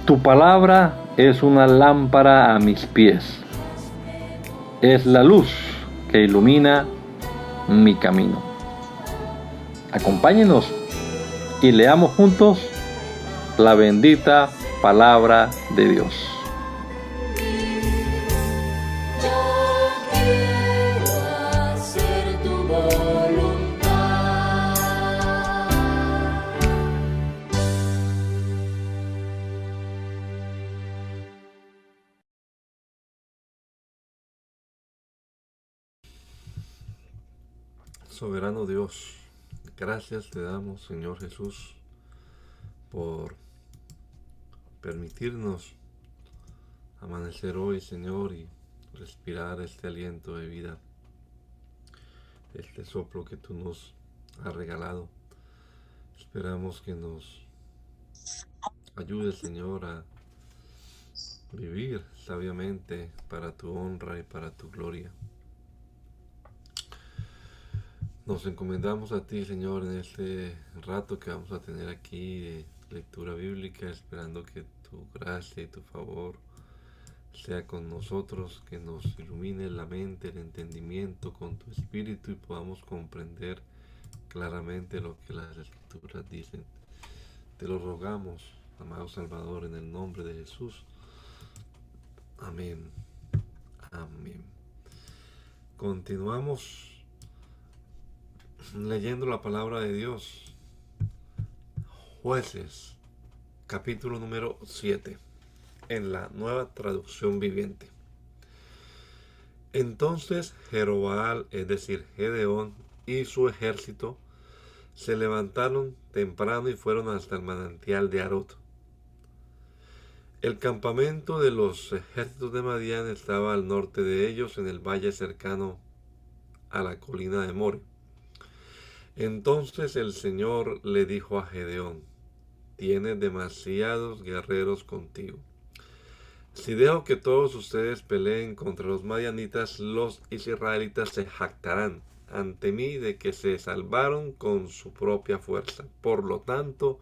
Tu palabra es una lámpara a mis pies, es la luz que ilumina mi camino. Acompáñenos y leamos juntos la bendita palabra de Dios. Soberano Dios, gracias te damos, Señor Jesús, por permitirnos amanecer hoy, Señor, y respirar este aliento de vida, este soplo que tú nos has regalado. Esperamos que nos ayude, Señor, a vivir sabiamente para tu honra y para tu gloria. Nos encomendamos a ti, Señor, en este rato que vamos a tener aquí de lectura bíblica, esperando que tu gracia y tu favor sea con nosotros, que nos ilumine la mente, el entendimiento con tu espíritu y podamos comprender claramente lo que las escrituras dicen. Te lo rogamos, amado Salvador, en el nombre de Jesús. Amén. Amén. Continuamos leyendo la palabra de Dios. Jueces, capítulo número 7, en la Nueva Traducción Viviente. Entonces Jeroboam, es decir, Gedeón y su ejército, se levantaron temprano y fueron hasta el manantial de Arot. El campamento de los ejércitos de Madián estaba al norte de ellos, en el valle cercano a la colina de More. Entonces el Señor le dijo a Gedeón: tienes demasiados guerreros contigo. Si dejo que todos ustedes peleen contra los madianitas, los israelitas se jactarán ante mí de que se salvaron con su propia fuerza. Por lo tanto,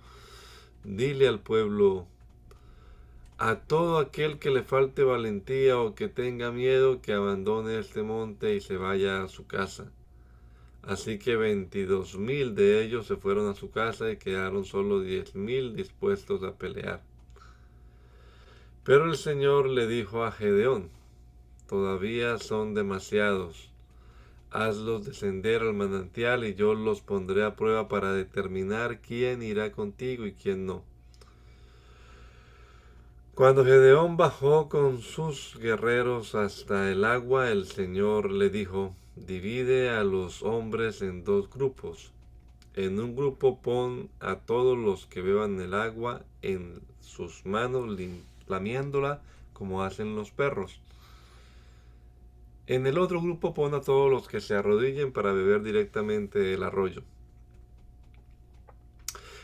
dile al pueblo: a todo aquel que le falte valentía o que tenga miedo, que abandone este monte y se vaya a su casa. Así que 22,000 de ellos se fueron a su casa y quedaron solo 10,000 dispuestos a pelear. Pero el Señor le dijo a Gedeón: todavía son demasiados. Hazlos descender al manantial y yo los pondré a prueba para determinar quién irá contigo y quién no. Cuando Gedeón bajó con sus guerreros hasta el agua, el Señor le dijo: divide a los hombres en 2 grupos. En un grupo pon a todos los que beban el agua en sus manos, lamiéndola como hacen los perros. En el otro grupo pon a todos los que se arrodillen para beber directamente del arroyo.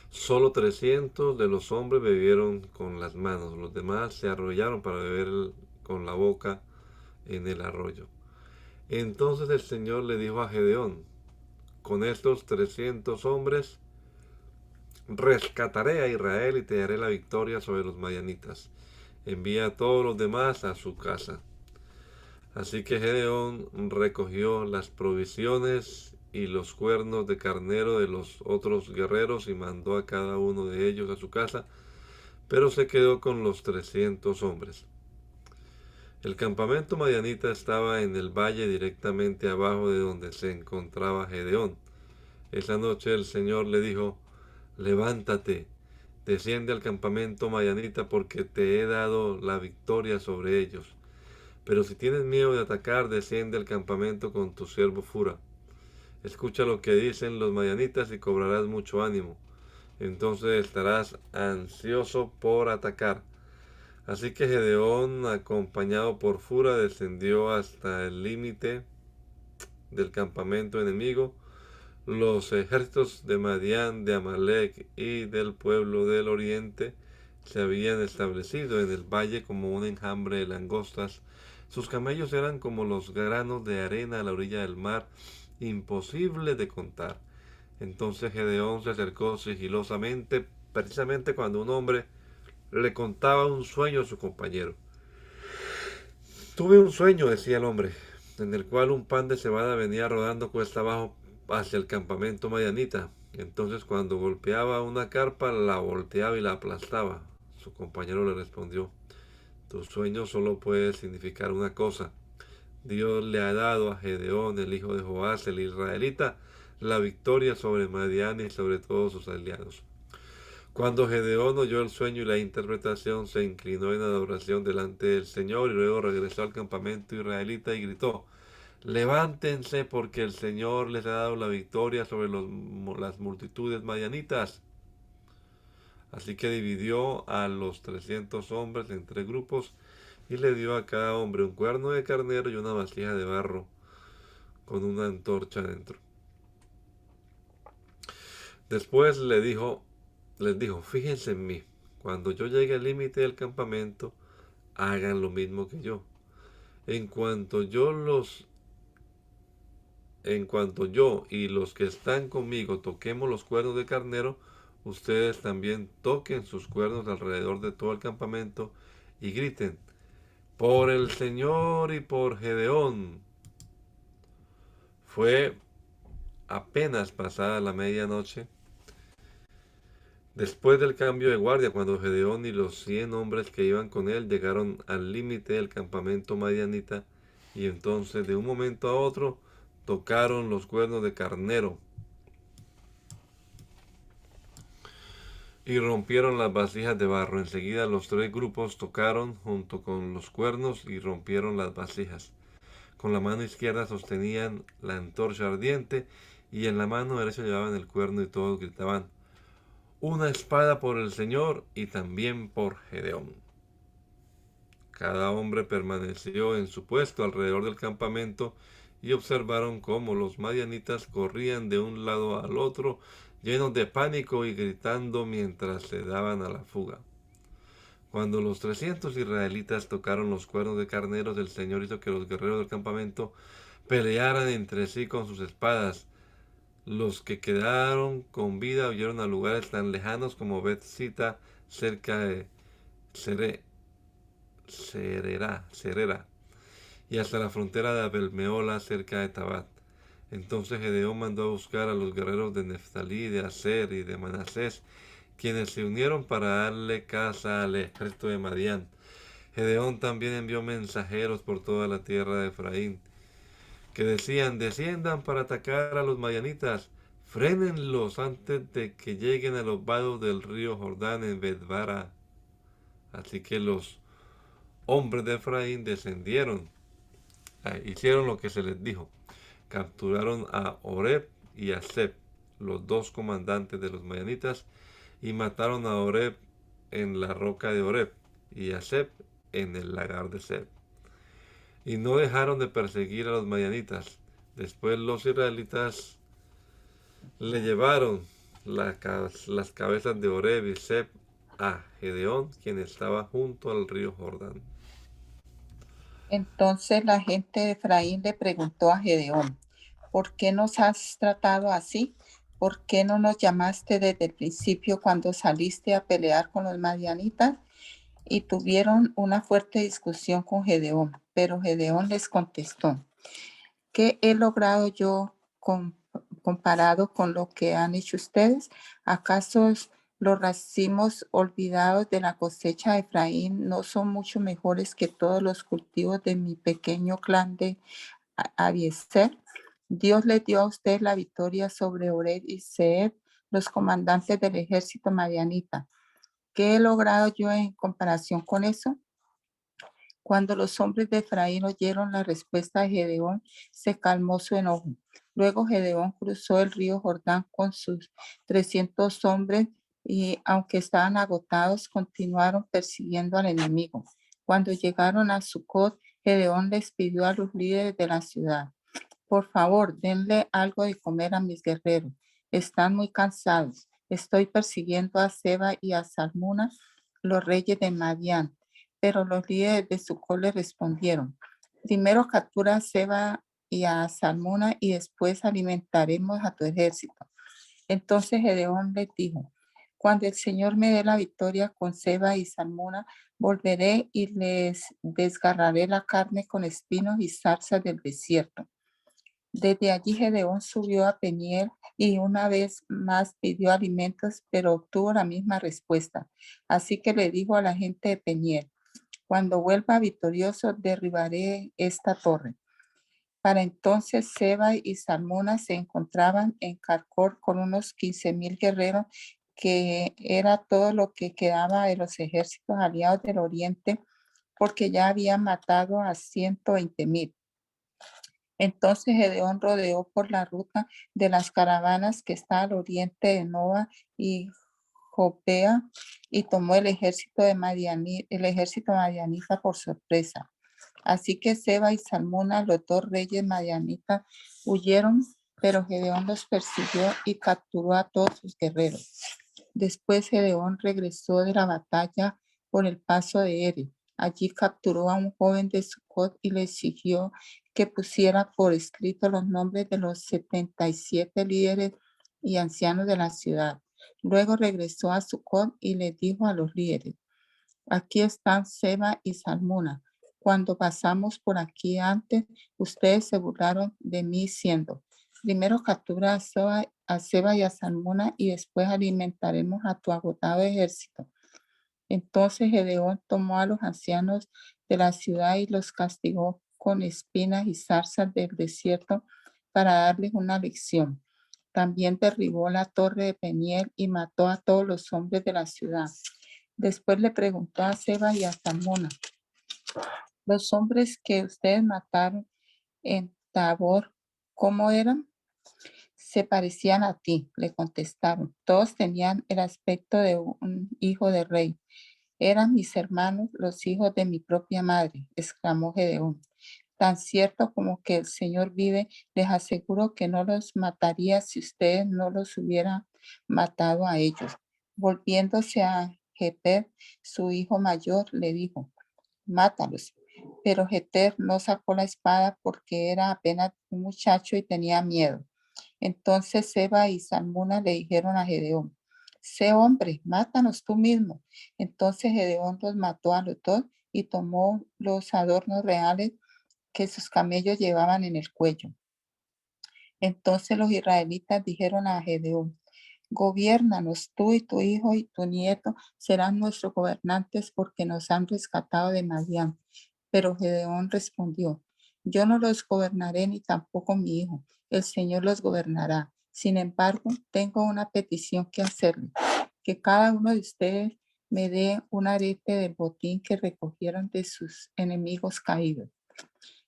Solo 300 de los hombres bebieron con las manos, los demás se arrollaron para beber con la boca en el arroyo. Entonces el Señor le dijo a Gedeón: con estos 300 hombres rescataré a Israel y te daré la victoria sobre los madianitas. Envía a todos los demás a su casa. Así que Gedeón recogió las provisiones y los cuernos de carnero de los otros guerreros y mandó a cada uno de ellos a su casa, pero se quedó con los 300 hombres. El campamento madianita estaba en el valle directamente abajo de donde se encontraba Gedeón. Esa noche el Señor le dijo: levántate, desciende al campamento madianita porque te he dado la victoria sobre ellos. Pero si tienes miedo de atacar, desciende al campamento con tu siervo Fura. Escucha lo que dicen los madianitas y cobrarás mucho ánimo. Entonces estarás ansioso por atacar. Así que Gedeón, acompañado por Fura, descendió hasta el límite del campamento enemigo. Los ejércitos de Madián, de Amalek y del pueblo del oriente se habían establecido en el valle como un enjambre de langostas. Sus camellos eran como los granos de arena a la orilla del mar, imposible de contar. Entonces Gedeón se acercó sigilosamente, precisamente cuando un hombre le contaba un sueño a su compañero. Tuve un sueño, decía el hombre, en el cual un pan de cebada venía rodando cuesta abajo hacia el campamento madianita. Entonces cuando golpeaba una carpa, la volteaba y la aplastaba. Su compañero le respondió, tu sueño solo puede significar una cosa. Dios le ha dado a Gedeón, el hijo de Joás, el israelita, la victoria sobre Madián y sobre todos sus aliados. Cuando Gedeón oyó el sueño y la interpretación, se inclinó en adoración delante del Señor y luego regresó al campamento israelita y gritó, levántense porque el Señor les ha dado la victoria sobre las multitudes madianitas. Así que dividió a los 300 hombres en 3 grupos y le dio a cada hombre un cuerno de carnero y una vasija de barro con una antorcha dentro. Después les dijo, fíjense en mí, cuando yo llegue al límite del campamento, hagan lo mismo que yo. En cuanto yo los en cuanto yo y los que están conmigo toquemos los cuernos de carnero, ustedes también toquen sus cuernos alrededor de todo el campamento y griten, por el Señor y por Gedeón. Fue apenas pasada la medianoche, después del cambio de guardia, cuando Gedeón y los 100 hombres que iban con él llegaron al límite del campamento madianita, y entonces de un momento a otro tocaron los cuernos de carnero y rompieron las vasijas de barro. Enseguida los 3 grupos tocaron junto con los cuernos y rompieron las vasijas. Con la mano izquierda sostenían la antorcha ardiente y en la mano derecha llevaban el cuerno y todos gritaban, una espada por el Señor y también por Gedeón. Cada hombre permaneció en su puesto alrededor del campamento y observaron cómo los madianitas corrían de un lado al otro, llenos de pánico y gritando mientras se daban a la fuga. Cuando los 300 israelitas tocaron los cuernos de carneros, el Señor hizo que los guerreros del campamento pelearan entre sí con sus espadas. Los que quedaron con vida huyeron a lugares tan lejanos como Bet-Sita, cerca de Cerera, y hasta la frontera de Abel-Meola, cerca de Tabat. Entonces Gedeón mandó a buscar a los guerreros de Neftalí, de Aser y de Manasés, quienes se unieron para darle caza al ejército de Madián. Gedeón también envió mensajeros por toda la tierra de Efraín, que decían, desciendan para atacar a los madianitas, frénenlos antes de que lleguen a los vados del río Jordán en Bedbara. Así que los hombres de Efraín descendieron, hicieron lo que se les dijo. Capturaron a Oreb y a Seb, los 2 comandantes de los madianitas, y mataron a Oreb en la roca de Oreb y a Seb en el lagar de Seb. Y no dejaron de perseguir a los madianitas. Después los israelitas le llevaron las cabezas de Oreb y Seb a Gedeón, quien estaba junto al río Jordán. Entonces la gente de Efraín le preguntó a Gedeón, ¿por qué nos has tratado así? ¿Por qué no nos llamaste desde el principio cuando saliste a pelear con los madianitas? Y tuvieron una fuerte discusión con Gedeón, pero Gedeón les contestó, ¿qué he logrado yo comparado con lo que han hecho ustedes? ¿Acaso los racimos olvidados de la cosecha de Efraín no son mucho mejores que todos los cultivos de mi pequeño clan de Abiezer? Dios les dio a usted la victoria sobre Oreb y Zeeb, los comandantes del ejército madianita. ¿Qué he logrado yo en comparación con eso? Cuando los hombres de Efraín oyeron la respuesta de Gedeón, se calmó su enojo. Luego Gedeón cruzó el río Jordán con sus 300 hombres y, aunque estaban agotados, continuaron persiguiendo al enemigo. Cuando llegaron a Sucot, Gedeón les pidió a los líderes de la ciudad, por favor, denle algo de comer a mis guerreros. Están muy cansados. Estoy persiguiendo a Seba y a Salmuna, los reyes de Madián. Pero los líderes de Sucot le respondieron, primero captura a Seba y a Salmuna y después alimentaremos a tu ejército. Entonces Gedeón les dijo, Cuando el Señor me dé la victoria con Seba y Salmona, volveré y les desgarraré la carne con espinos y zarzas del desierto. Desde allí Gedeón subió a Peniel y una vez más pidió alimentos, pero obtuvo la misma respuesta. Así que le dijo a la gente de Peniel: cuando vuelva victorioso, derribaré esta torre. Para entonces Seba y Salmona se encontraban en Carcor con unos 15,000 guerreros, que era todo lo que quedaba de los ejércitos aliados del oriente, porque ya habían matado a 120,000. Entonces Gedeón rodeó por la ruta de las caravanas que está al oriente de Noa y Jopea y tomó el ejército madianita por sorpresa. Así que Seba y Salmona, los dos reyes madianitas, huyeron, pero Gedeón los persiguió y capturó a todos sus guerreros. Después Gedeón regresó de la batalla por el paso de Ere. Allí capturó a un joven de Sucot y le exigió que pusiera por escrito los nombres de los 77 líderes y ancianos de la ciudad. Luego regresó a Sucot y le dijo a los líderes: aquí están Seba y Salmona. Cuando pasamos por aquí antes, ustedes se burlaron de mí diciendo: primero captura a Seba y a Salmona y después alimentaremos a tu agotado ejército. Entonces Gedeón tomó a los ancianos de la ciudad y los castigó con espinas y zarzas del desierto para darles una lección. También derribó la torre de Peniel y mató a todos los hombres de la ciudad. Después le preguntó a Seba y a Salmona: los hombres que ustedes mataron en Tabor, ¿cómo eran? Se parecían a ti, le contestaron. Todos tenían el aspecto de un hijo de rey. Eran mis hermanos, los hijos de mi propia madre, exclamó Gedeón. Tan cierto como que el Señor vive, les aseguro que no los mataría si ustedes no los hubieran matado a ellos. Volviéndose a Jeter, su hijo mayor, le dijo: mátalos. Pero Jeter no sacó la espada porque era apenas un muchacho y tenía miedo. Entonces Seba y Salmuna le dijeron a Gedeón: sé hombre, mátanos tú mismo. Entonces Gedeón los mató a los dos y tomó los adornos reales que sus camellos llevaban en el cuello. Entonces los israelitas dijeron a Gedeón: gobiérnanos, tú y tu hijo y tu nieto serán nuestros gobernantes porque nos han rescatado de Madián. Pero Gedeón respondió: yo no los gobernaré ni tampoco mi hijo, el Señor los gobernará. Sin embargo, tengo una petición que hacerle: que cada uno de ustedes me dé un arete del botín que recogieron de sus enemigos caídos.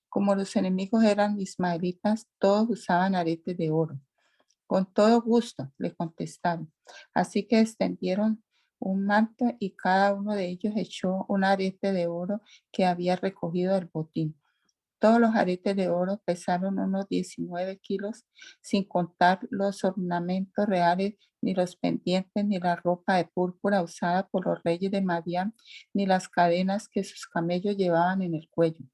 Como los enemigos eran ismaelitas, todos usaban aretes de oro. Con todo gusto, le contestaron. Así que extendieron un manto y cada uno de ellos echó un arete de oro que había recogido del botín. Todos los aretes de oro pesaron unos 19 kilos, sin contar los ornamentos reales, ni los pendientes, ni la ropa de púrpura usada por los reyes de Madián, ni las cadenas que sus camellos llevaban en el cuello.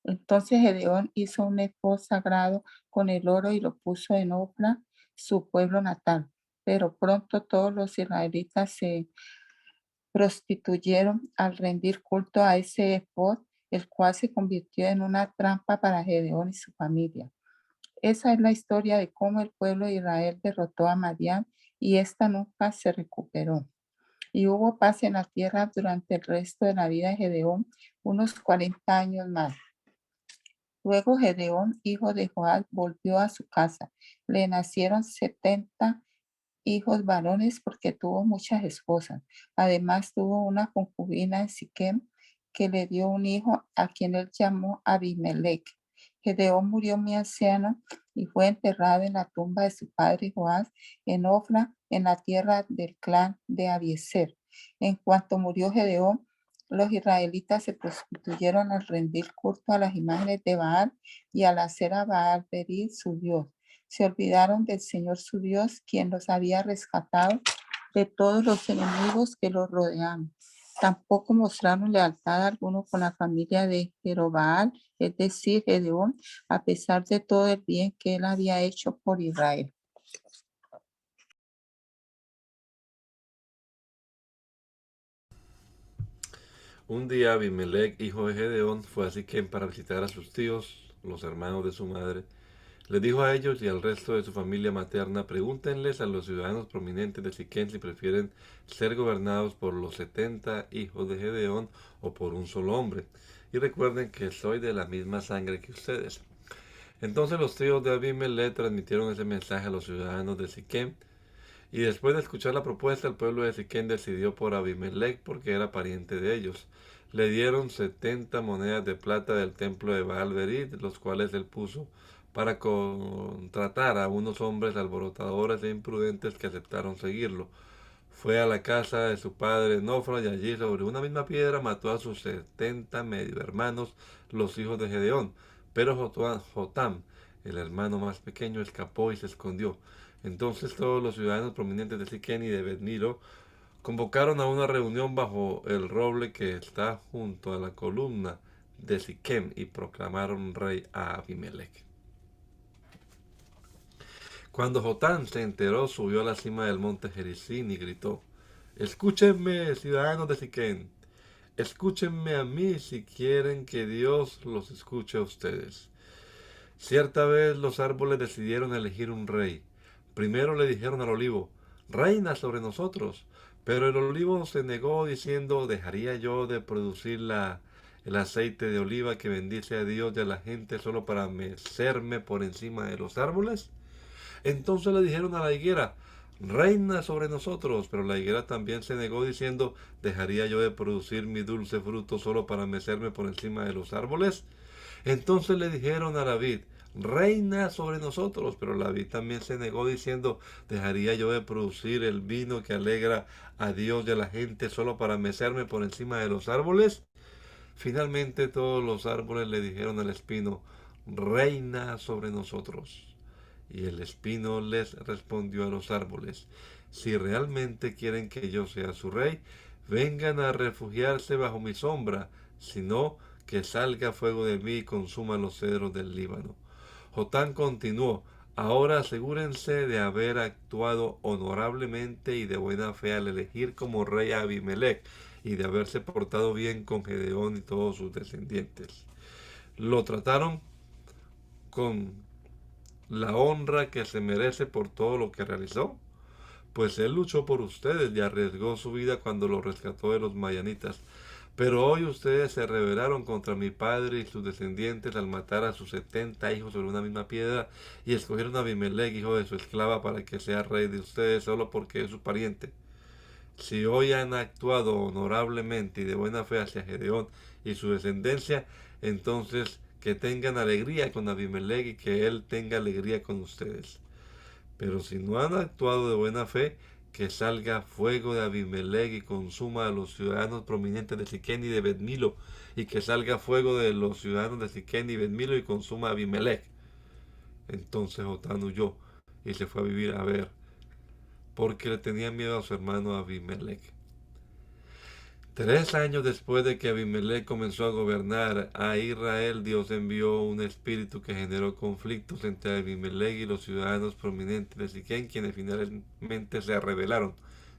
Entonces Gedeón hizo un efod sagrado con el oro y lo puso en Ofra, su pueblo natal. Pero pronto todos los israelitas se prostituyeron al rendir culto a ese efod, el cual se convirtió en una trampa para Gedeón y su familia. Esa es la historia de cómo el pueblo de Israel derrotó a Madián y esta nunca se recuperó. Y hubo paz en la tierra durante el resto de la vida de Gedeón, unos 40 años más. Luego Gedeón, hijo de Joab, volvió a su casa. Le nacieron 70 hijos varones porque tuvo muchas esposas. Además tuvo una concubina en Siquem que le dio un hijo a quien él llamó Abimelech. Gedeón murió muy anciano y fue enterrado en la tumba de su padre Joab en Ofra, en la tierra del clan de Abiezer. En cuanto murió Gedeón, los israelitas se prostituyeron al rendir culto a las imágenes de Baal y al hacer a Baal Berit su dios. Se olvidaron del Señor su Dios, quien los había rescatado de todos los enemigos que los rodeaban. Tampoco mostraron lealtad alguno con la familia de Jerobaal, es decir, Gedeón, a pesar de todo el bien que él había hecho por Israel. Un día Abimelech, hijo de Gedeón, fue a Siquem para visitar a sus tíos, los hermanos de su madre. Les dijo a ellos y al resto de su familia materna: pregúntenles a los ciudadanos prominentes de Siquem si prefieren ser gobernados por los 70 hijos de Gedeón o por un solo hombre. Y recuerden que soy de la misma sangre que ustedes. Entonces los tíos de Abimelech transmitieron ese mensaje a los ciudadanos de Siquem. Y después de escuchar la propuesta, el pueblo de Siquem decidió por Abimelech porque era pariente de ellos. Le dieron 70 monedas de plata del templo de Baal-Berit, los cuales él puso para contratar a unos hombres alborotadores e imprudentes que aceptaron seguirlo. Fue a la casa de su padre Nofra y allí sobre una misma piedra mató a sus 70 medio hermanos, los hijos de Gedeón. Pero Jotam, el hermano más pequeño, escapó y se escondió. Entonces todos los ciudadanos prominentes de Siquem y de Bet-Milo convocaron a una reunión bajo el roble que está junto a la columna de Siquem y proclamaron rey a Abimelech. Cuando Jotam se enteró, subió a la cima del monte Gerizim y gritó: escúchenme, ciudadanos de Siquem, escúchenme a mí si quieren que Dios los escuche a ustedes. Cierta vez los árboles decidieron elegir un rey. Primero le dijeron al olivo: reina sobre nosotros. Pero el olivo se negó diciendo: ¿dejaría yo de producir el aceite de oliva que bendice a Dios y a la gente solo para mecerme por encima de los árboles? Entonces le dijeron a la higuera: reina sobre nosotros. Pero la higuera también se negó diciendo: ¿dejaría yo de producir mi dulce fruto solo para mecerme por encima de los árboles? Entonces le dijeron a la vid: reina sobre nosotros. Pero la vid también se negó diciendo: ¿dejaría yo de producir el vino que alegra a Dios y a la gente solo para mecerme por encima de los árboles? Finalmente todos los árboles le dijeron al espino: reina sobre nosotros. Y el espino les respondió a los árboles: si realmente quieren que yo sea su rey, vengan a refugiarse bajo mi sombra, si no, que salga fuego de mí y consuma los cedros del Líbano. Jotam continuó: ahora asegúrense de haber actuado honorablemente y de buena fe al elegir como rey a Abimelech, y de haberse portado bien con Gedeón y todos sus descendientes. Lo trataron con la honra que se merece por todo lo que realizó, pues él luchó por ustedes y arriesgó su vida cuando los rescató de los madianitas. Pero hoy ustedes se rebelaron contra mi padre y sus descendientes al matar a sus 70 hijos sobre una misma piedra y escogieron a Abimelech, hijo de su esclava, para que sea rey de ustedes solo porque es su pariente. Si hoy han actuado honorablemente y de buena fe hacia Gedeón y su descendencia, entonces que tengan alegría con Abimelech y que él tenga alegría con ustedes. Pero si no han actuado de buena fe, que salga fuego de Abimelech y consuma a los ciudadanos prominentes de Siquem y de Bet-Milo, y que salga fuego de los ciudadanos de Siquem y Bet-Milo y consuma a Abimelech. Entonces Jotam huyó y se fue a vivir a Ver, porque le tenía miedo a su hermano Abimelech. 3 años después de que Abimelech comenzó a gobernar a Israel, Dios envió un espíritu que generó conflictos entre Abimelech y los ciudadanos prominentes de Siquem, quienes finalmente se rebelaron.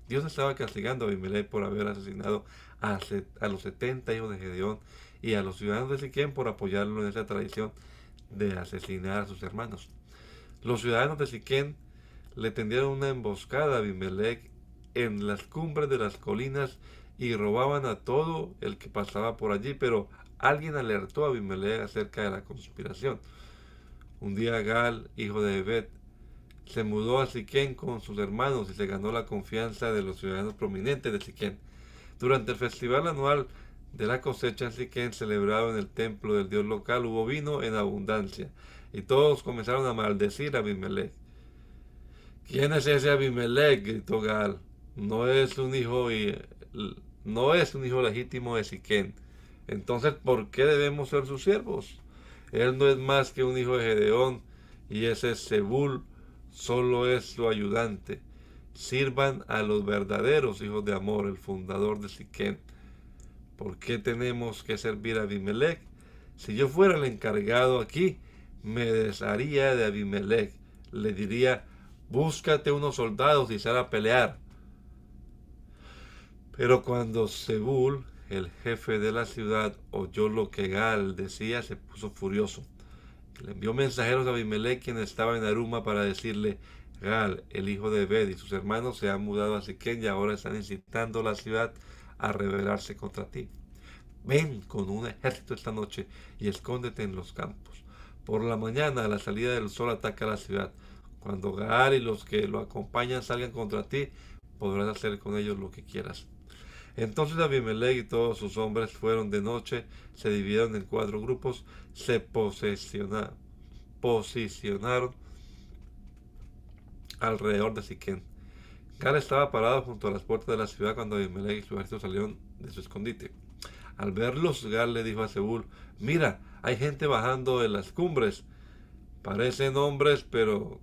Dios estaba castigando a Abimelech por haber asesinado a los 70 hijos de Gedeón y a los ciudadanos de Siquem por apoyarlo en esa tradición de asesinar a sus hermanos. Los ciudadanos de Siquem le tendieron una emboscada a Abimelech en las cumbres de las colinas y robaban a todo el que pasaba por allí, pero alguien alertó a Abimelech acerca de la conspiración. Un día Gal, hijo de Ebed, se mudó a Siquem con sus hermanos y se ganó la confianza de los ciudadanos prominentes de Siquem. Durante el festival anual de la cosecha en Siquem, celebrado en el templo del dios local, hubo vino en abundancia, y todos comenzaron a maldecir a Abimelech. ¿Quién es ese Abimelech?, gritó Gal. No es un hijo legítimo de Siquem. Entonces, ¿por qué debemos ser sus siervos? Él no es más que un hijo de Gedeón, y ese Zebul solo es su ayudante. Sirvan a los verdaderos hijos de Amor, el fundador de Siquem. ¿Por qué tenemos que servir a Abimelech? Si yo fuera el encargado aquí, me desharía de Abimelech. Le diría: búscate unos soldados y sal a pelear. Pero cuando Zebul, el jefe de la ciudad, oyó lo que Gaal decía, se puso furioso. Le envió mensajeros a Abimelech, quien estaba en Aruma, para decirle: Gaal, el hijo de Ebed, y sus hermanos se han mudado a Siquén y ahora están incitando a la ciudad a rebelarse contra ti. Ven con un ejército esta noche y escóndete en los campos. Por la mañana, a la salida del sol, ataca la ciudad. Cuando Gaal y los que lo acompañan salgan contra ti, podrás hacer con ellos lo que quieras. Entonces Abimelech y todos sus hombres fueron de noche, se dividieron en 4 grupos, se posicionaron alrededor de Siquén. Gaal estaba parado junto a las puertas de la ciudad cuando Abimelech y su ejército salieron de su escondite. Al verlos, Gaal le dijo a Zebul: mira, hay gente bajando de las cumbres. Parecen hombres, pero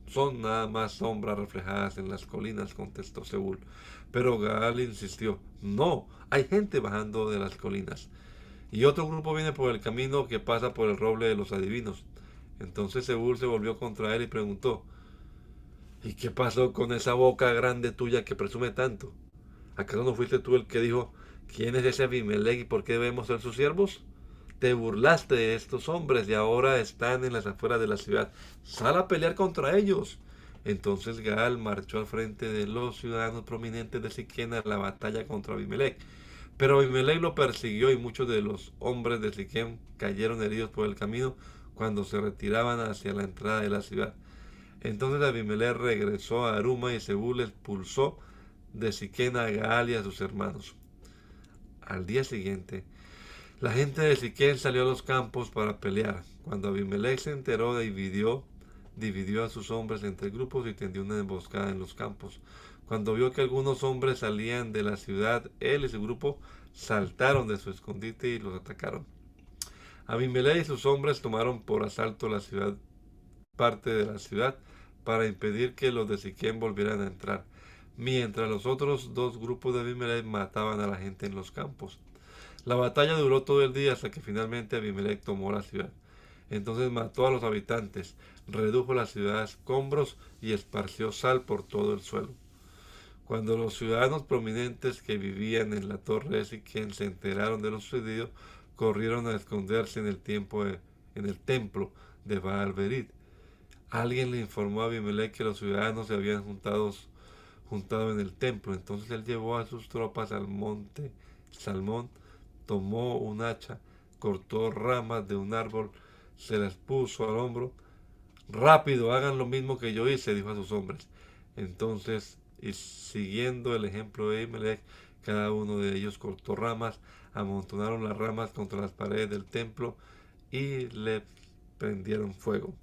son nada más sombras reflejadas en las colinas, contestó Zebul. Pero Gaal insistió: no, hay gente bajando de las colinas. Y otro grupo viene por el camino que pasa por el roble de los adivinos. Entonces Zebul se volvió contra él y preguntó: ¿y qué pasó con esa boca grande tuya que presume tanto? ¿Acaso no fuiste tú el que dijo: ¿quién es ese Abimelech y por qué debemos ser sus siervos? Te burlaste de estos hombres y ahora están en las afueras de la ciudad. Sal a pelear contra ellos. Entonces Gaal marchó al frente de los ciudadanos prominentes de Siquén a la batalla contra Abimelech. Pero Abimelech lo persiguió y muchos de los hombres de Siquén cayeron heridos por el camino cuando se retiraban hacia la entrada de la ciudad. Entonces Abimelech regresó a Aruma y Zebul expulsó de Siquén a Gaal y a sus hermanos. Al día siguiente, la gente de Siquén salió a los campos para pelear. Cuando Abimelech se enteró, dividió a sus hombres entre grupos y tendió una emboscada en los campos. Cuando vio que algunos hombres salían de la ciudad, él y su grupo saltaron de su escondite y los atacaron. Abimelech y sus hombres tomaron por asalto la ciudad, parte de la ciudad, para impedir que los de Siquén volvieran a entrar, mientras los otros 2 grupos de Abimelech mataban a la gente en los campos. La batalla duró todo el día hasta que finalmente Abimelech tomó la ciudad. Entonces mató a los habitantes, redujo la ciudad a escombros y esparció sal por todo el suelo. Cuando los ciudadanos prominentes que vivían en la torre de Siquén se enteraron de lo sucedido, corrieron a esconderse en el templo de Baal-Berit. Alguien le informó a Abimelech que los ciudadanos se habían juntado en el templo. Entonces él llevó a sus tropas al monte Salmón, tomó un hacha, cortó ramas de un árbol, se las puso al hombro. Rápido, hagan lo mismo que yo hice, dijo a sus hombres. Entonces, y siguiendo el ejemplo de Abimelech, cada uno de ellos cortó ramas, amontonaron las ramas contra las paredes del templo y le prendieron fuego.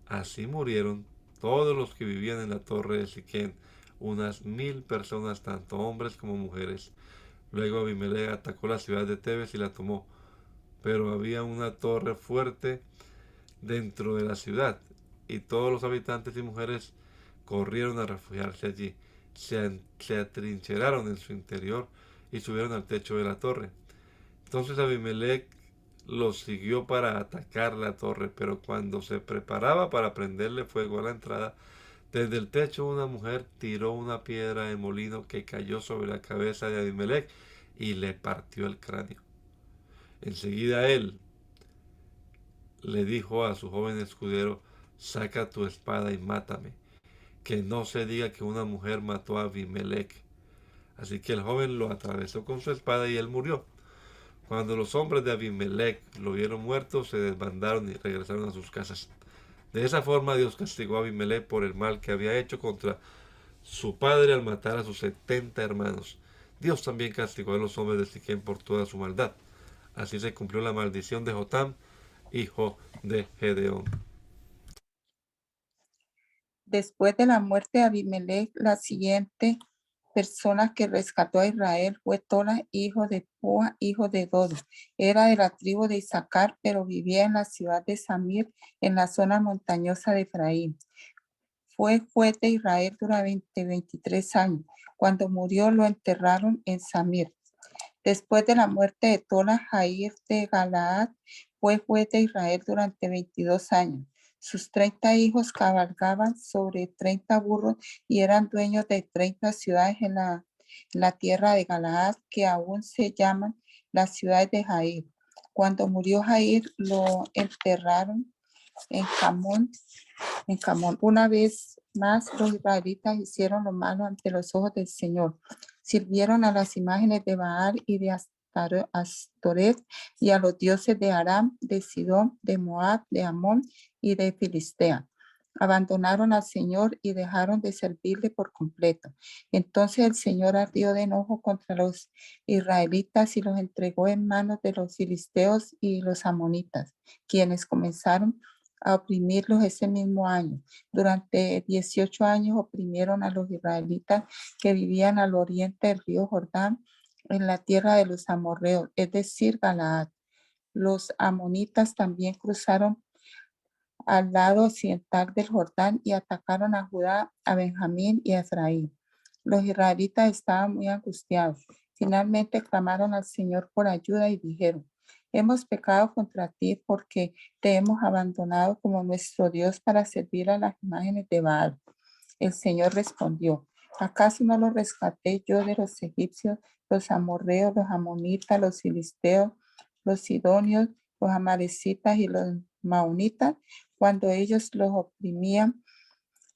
Así murieron todos los que vivían en la torre de Siquén, unas 1000 personas, tanto hombres como mujeres. Luego Abimelech atacó la ciudad de Tebes y la tomó, pero había una torre fuerte dentro de la ciudad, y todos los habitantes y mujeres corrieron a refugiarse allí. Se atrincheraron en su interior y subieron al techo de la torre. Entonces Abimelech los siguió para atacar la torre, pero cuando se preparaba para prenderle fuego a la entrada, desde el techo una mujer tiró una piedra de molino que cayó sobre la cabeza de Abimelech y le partió el cráneo. Enseguida él le dijo a su joven escudero: saca tu espada y mátame, que no se diga que una mujer mató a Abimelech. Así que el joven lo atravesó con su espada y él murió. Cuando los hombres de Abimelech lo vieron muerto, se desbandaron y regresaron a sus casas. De esa forma Dios castigó a Abimelech por el mal que había hecho contra su padre al matar a sus 70 hermanos. Dios también castigó a los hombres de Siquén por toda su maldad. Así se cumplió la maldición de Jotam, hijo de Gedeón. Después de la muerte de Abimelech, la siguiente persona que rescató a Israel fue Tola, hijo de Púa, hijo de Dodo. Era de la tribu de Isaacar, pero vivía en la ciudad de Samir, en la zona montañosa de Efraín. Fue juez de Israel durante 23 años. Cuando murió, lo enterraron en Samir. Después de la muerte de Tola, Jair de Galaad fue juez de Israel durante 22 años. Sus 30 hijos cabalgaban sobre 30 burros y eran dueños de 30 ciudades en la en la tierra de Galaad, que aún se llaman las ciudades de Jair. Cuando murió Jair, lo enterraron en Camón. Una vez más, los israelitas hicieron lo malo ante los ojos del Señor. Sirvieron a las imágenes de Baal y de Astoret y a los dioses de Aram, de Sidón, de Moab, de Amón y de Filistea. Abandonaron al Señor y dejaron de servirle por completo. Entonces el Señor ardió de enojo contra los israelitas y los entregó en manos de los filisteos y los amonitas, quienes comenzaron a oprimirlos ese mismo año. Durante 18 años oprimieron a los israelitas que vivían al oriente del río Jordán, en la tierra de los amorreos, es decir, Galaad. Los amonitas también cruzaron al lado occidental del Jordán y atacaron a Judá, a Benjamín y a Efraín. Los israelitas estaban muy angustiados. Finalmente clamaron al Señor por ayuda y dijeron: hemos pecado contra ti porque te hemos abandonado como nuestro Dios para servir a las imágenes de Baal. El Señor respondió: ¿acaso no los rescaté yo de los egipcios, los amorreos, los amonitas, los filisteos, los sidonios, los amalecitas y los maonitas? Cuando ellos los oprimían,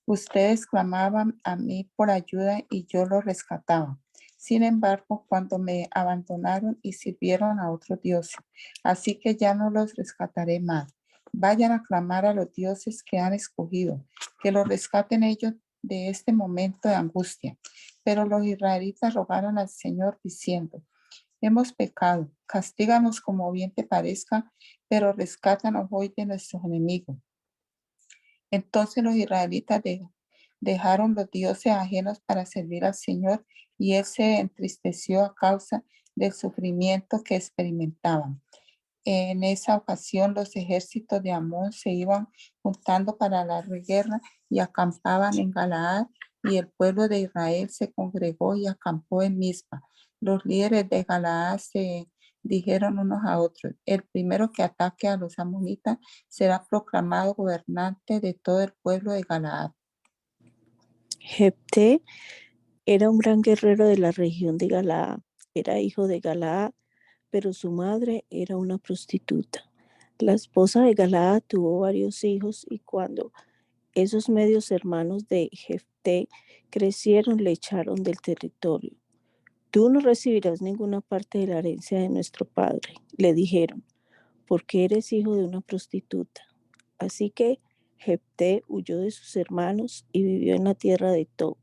ustedes clamaban a mí por ayuda y yo los rescataba. Sin embargo, cuando me abandonaron y sirvieron a otros dioses, así que ya no los rescataré más. Vayan a clamar a los dioses que han escogido, que los rescaten ellos de este momento de angustia. Pero los israelitas rogaron al Señor diciendo: hemos pecado, castíganos como bien te parezca, pero rescátanos hoy de nuestros enemigos. Entonces los israelitas dejaron los dioses ajenos para servir al Señor, y él se entristeció a causa del sufrimiento que experimentaban. En esa ocasión los ejércitos de Amón se iban juntando para la guerra y acampaban en Galaad, y el pueblo de Israel se congregó y acampó en Mizpa. Los líderes de Galaad se dijeron unos a otros: el primero que ataque a los amonitas será proclamado gobernante de todo el pueblo de Galaad. Jefté era un gran guerrero de la región de Galaad. Era hijo de Galaad, pero su madre era una prostituta. La esposa de Galaad tuvo varios hijos, y cuando esos medios hermanos de Jefté crecieron, le echaron del territorio. Tú no recibirás ninguna parte de la herencia de nuestro padre, le dijeron, porque eres hijo de una prostituta. Así que Jefté huyó de sus hermanos y vivió en la tierra de Tob.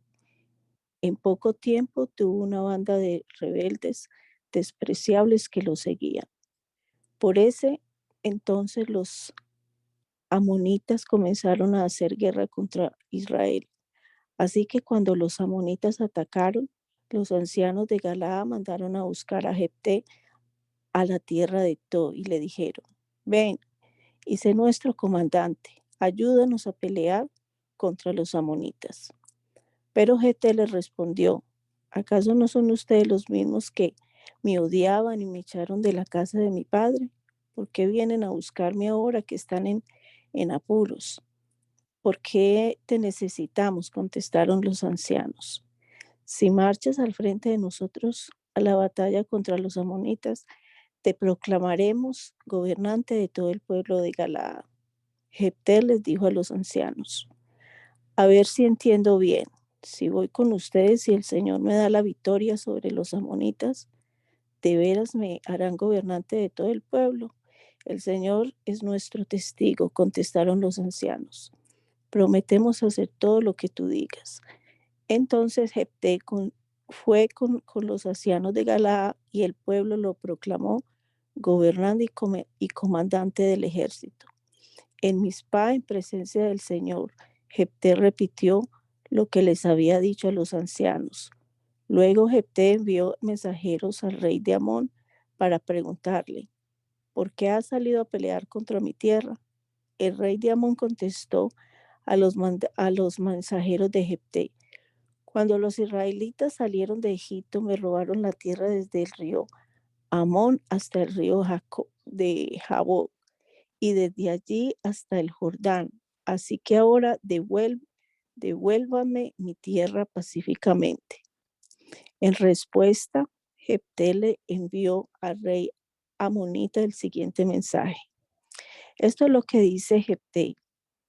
En poco tiempo tuvo una banda de rebeldes despreciables que lo seguían. Por ese entonces los amonitas comenzaron a hacer guerra contra Israel. Así que cuando los amonitas atacaron, los ancianos de Galaad mandaron a buscar a Jefté a la tierra de Tob y le dijeron: ven y sé nuestro comandante, ayúdanos a pelear contra los amonitas. Pero Jefté les respondió: ¿acaso no son ustedes los mismos que me odiaban y me echaron de la casa de mi padre? ¿Por qué vienen a buscarme ahora que están en apuros? ¿Por qué te necesitamos?, contestaron los ancianos. Si marchas al frente de nosotros a la batalla contra los amonitas, te proclamaremos gobernante de todo el pueblo de Galaad. Jefté les dijo a los ancianos: a ver si entiendo bien. Si voy con ustedes y el Señor me da la victoria sobre los amonitas, ¿de veras me harán gobernante de todo el pueblo? El Señor es nuestro testigo, contestaron los ancianos. Prometemos hacer todo lo que tú digas. Entonces Jefté fue con los ancianos de Galaad, y el pueblo lo proclamó gobernante y comandante del ejército. En Mizpa, en presencia del Señor, Jefté repitió lo que les había dicho a los ancianos. Luego Jefté envió mensajeros al rey de Amón para preguntarle: ¿por qué has salido a pelear contra mi tierra? El rey de Amón contestó a los mensajeros de Jefté: cuando los israelitas salieron de Egipto, me robaron la tierra desde el río Amón hasta el río de Jaboc, y desde allí hasta el Jordán. Así que ahora devuélvame mi tierra pacíficamente. En respuesta, Jefté le envió al rey amonita el siguiente mensaje. Esto es lo que dice Jefté: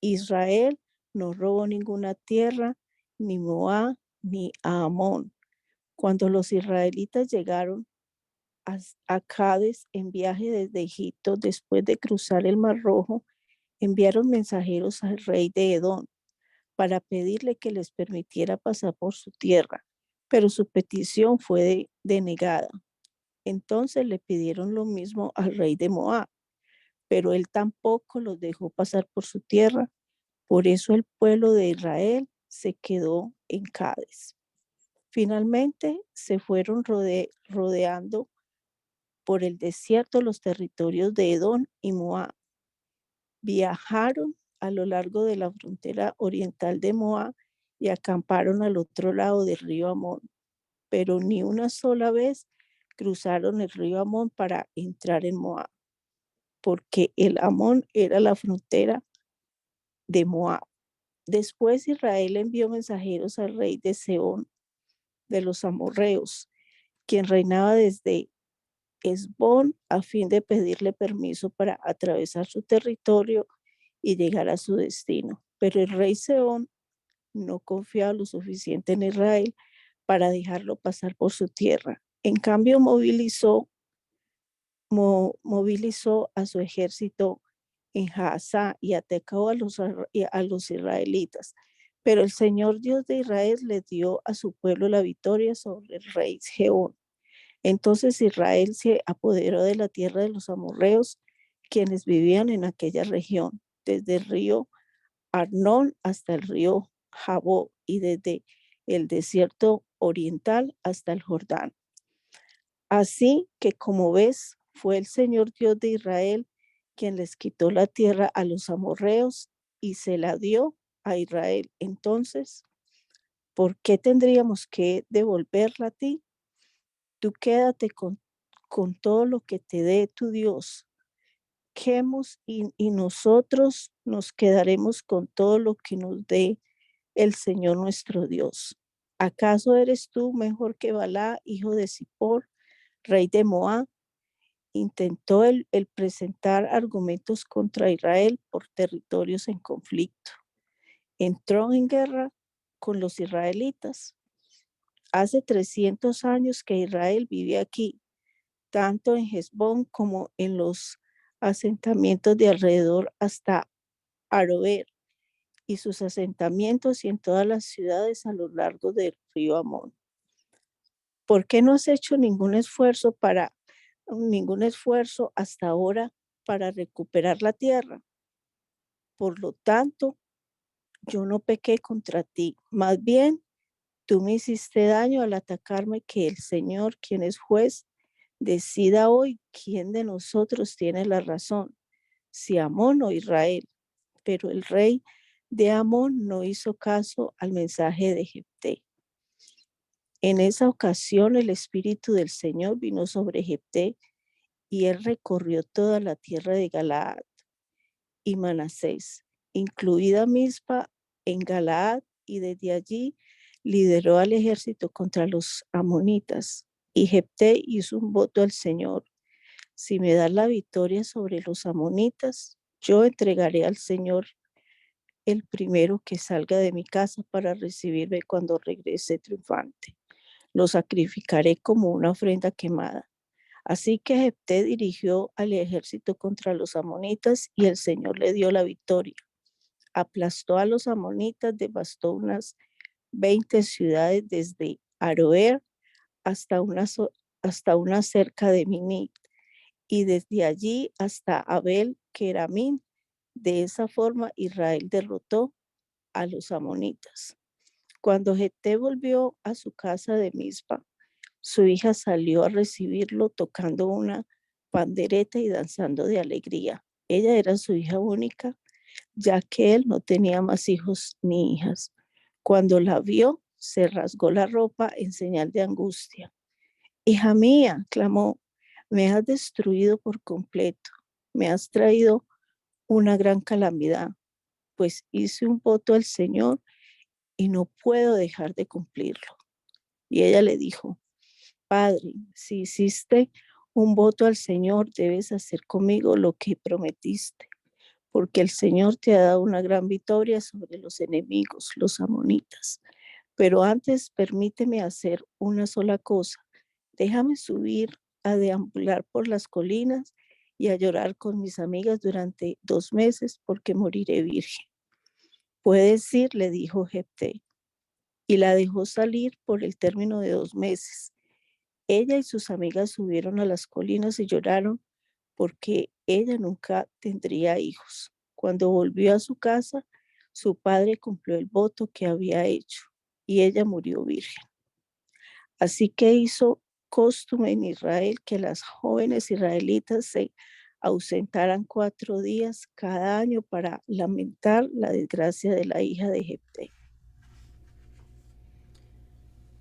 Israel no robó ninguna tierra, ni Moab, ni a Amón. Cuando los israelitas llegaron a Cades en viaje desde Egipto, después de cruzar el Mar Rojo, enviaron mensajeros al rey de Edom para pedirle que les permitiera pasar por su tierra, pero su petición fue denegada. Entonces le pidieron lo mismo al rey de Moab, pero él tampoco los dejó pasar por su tierra. Por eso el pueblo de Israel se quedó en Cades. Finalmente se fueron rodeando por el desierto los territorios de Edom y Moab. Viajaron a lo largo de la frontera oriental de Moab y acamparon al otro lado del río Amón, pero ni una sola vez cruzaron el río Amón para entrar en Moab, porque el Amón era la frontera de Moab. Después Israel envió mensajeros al rey de Sehón de los amorreos, quien reinaba desde Hesbón, a fin de pedirle permiso para atravesar su territorio y llegar a su destino. Pero el rey Sehón no confiaba lo suficiente en Israel para dejarlo pasar por su tierra. En cambio, movilizó a su ejército en Hazá y atacó a los israelitas. Pero el Señor Dios de Israel le dio a su pueblo la victoria sobre el rey Sehón. Entonces Israel se apoderó de la tierra de los amorreos, quienes vivían en aquella región, desde el río Arnón hasta el río Jabó y desde el desierto oriental hasta el Jordán. Así que, como ves, fue el Señor Dios de Israel quien les quitó la tierra a los amorreos y se la dio a Israel. Entonces, ¿por qué tendríamos que devolverla a ti? Tú quédate con todo lo que te dé tu Dios. Y nosotros nos quedaremos con todo lo que nos dé el Señor nuestro Dios. ¿Acaso eres tú mejor que Balá, hijo de Zippor, rey de Moab? Intentó el presentar argumentos contra Israel por territorios en conflicto. Entró en guerra con los israelitas. Hace 300 años que Israel vive aquí, tanto en Hesbón como en los asentamientos de alrededor hasta Aroer y sus asentamientos y en todas las ciudades a lo largo del río Amón. ¿Por qué no has hecho ningún esfuerzo hasta ahora para recuperar la tierra? Por lo tanto, yo no pequé contra ti, más bien tú me hiciste daño al atacarme. Que el Señor, quien es juez, decida hoy quién de nosotros tiene la razón, si Amón o Israel. Pero el rey de Amón no hizo caso al mensaje de Jefté. En esa ocasión el Espíritu del Señor vino sobre Jefté y él recorrió toda la tierra de Galaad y Manasés, incluida Mizpa en Galaad, y desde allí lideró al ejército contra los amonitas. Y Jefté hizo un voto al Señor: si me das la victoria sobre los amonitas, yo entregaré al Señor el primero que salga de mi casa para recibirme cuando regrese triunfante. Lo sacrificaré como una ofrenda quemada. Así que Jefté dirigió al ejército contra los amonitas y el Señor le dio la victoria. Aplastó a los amonitas, devastó unas 20 ciudades desde Aroer hasta una cerca de Minit, y desde allí hasta Abel Keramim. De esa forma Israel derrotó a los amonitas. Cuando Jefté volvió a su casa de Mizpa, su hija salió a recibirlo tocando una pandereta y danzando de alegría. Ella era su hija única, ya que él no tenía más hijos ni hijas. Cuando la vio, se rasgó la ropa en señal de angustia. Hija mía, clamó, me has destruido por completo, me has traído una gran calamidad, pues hice un voto al Señor y no puedo dejar de cumplirlo. Y ella le dijo, Padre, si hiciste un voto al Señor, debes hacer conmigo lo que prometiste, porque el Señor te ha dado una gran victoria sobre los enemigos, los amonitas. Pero antes permíteme hacer una sola cosa. Déjame subir a deambular por las colinas y a llorar con mis amigas durante 2 meses porque moriré virgen. Puedes ir, le dijo Jefté, y la dejó salir por el término de 2 meses. Ella y sus amigas subieron a las colinas y lloraron porque ella nunca tendría hijos. Cuando volvió a su casa, su padre cumplió el voto que había hecho y ella murió virgen. Así que hizo costumbre en Israel que las jóvenes israelitas se ausentaran 4 días cada año para lamentar la desgracia de la hija de Jefté.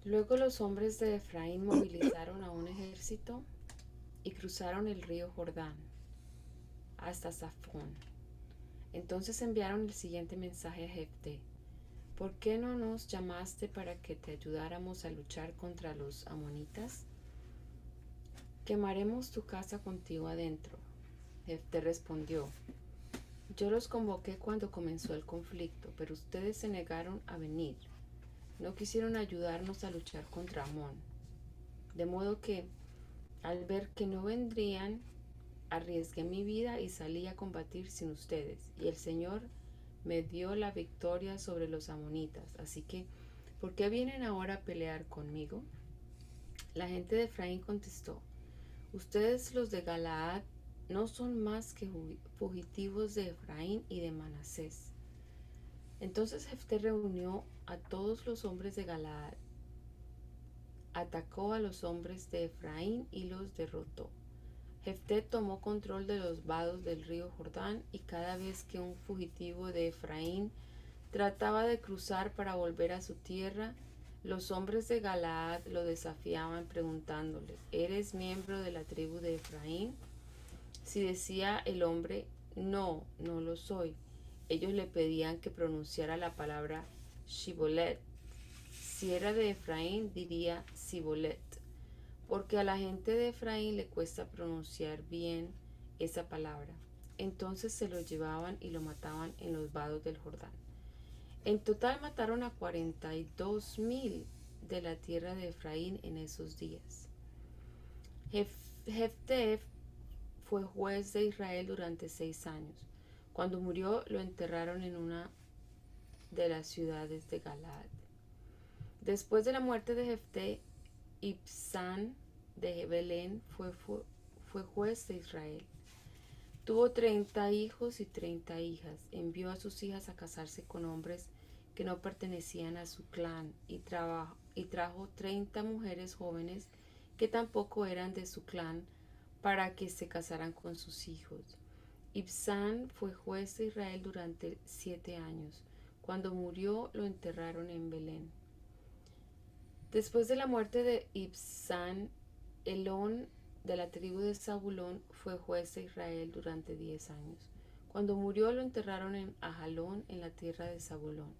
Luego los hombres de Efraín movilizaron a un ejército y cruzaron el río Jordán hasta Zafón. Entonces enviaron el siguiente mensaje a Jefté: ¿Por qué no nos llamaste para que te ayudáramos a luchar contra los amonitas? Quemaremos tu casa contigo adentro. Jefté respondió: Yo los convoqué cuando comenzó el conflicto, pero ustedes se negaron a venir. No quisieron ayudarnos a luchar contra Amón. De modo que, al ver que no vendrían, arriesgué mi vida y salí a combatir sin ustedes. Y el Señor me dio la victoria sobre los amonitas. Así que, ¿por qué vienen ahora a pelear conmigo? La gente de Efraín contestó: Ustedes, los de Galaad, no son más que fugitivos de Efraín y de Manasés. Entonces Jefté reunió a todos los hombres de Galaad, atacó a los hombres de Efraín y los derrotó. Jefté tomó control de los vados del río Jordán, y cada vez que un fugitivo de Efraín trataba de cruzar para volver a su tierra, los hombres de Galaad lo desafiaban preguntándole: ¿Eres miembro de la tribu de Efraín? Si decía el hombre: No, no lo soy, ellos le pedían que pronunciara la palabra Shibolet. Si era de Efraín, diría Sibolet, porque a la gente de Efraín le cuesta pronunciar bien esa palabra. Entonces se lo llevaban y lo mataban en los vados del Jordán. En total mataron a 42,000 de la tierra de Efraín en esos días. Jefté fue juez de Israel durante 6 años. Cuando murió, lo enterraron en una de las ciudades de Galaad. Después de la muerte de Jefté, Ibzán de Belén fue juez de Israel. Tuvo 30 hijos y 30 hijas. Envió a sus hijas a casarse con hombres que no pertenecían a su clan y trajo 30 mujeres jóvenes que tampoco eran de su clan para que se casaran con sus hijos. Ibzán fue juez de Israel durante 7 años. Cuando murió, lo enterraron en Belén. Después de la muerte de Ibzán, Elón de la tribu de Zabulón fue juez de Israel durante 10 años. Cuando murió, lo enterraron en Ajalón, en la tierra de Zabulón.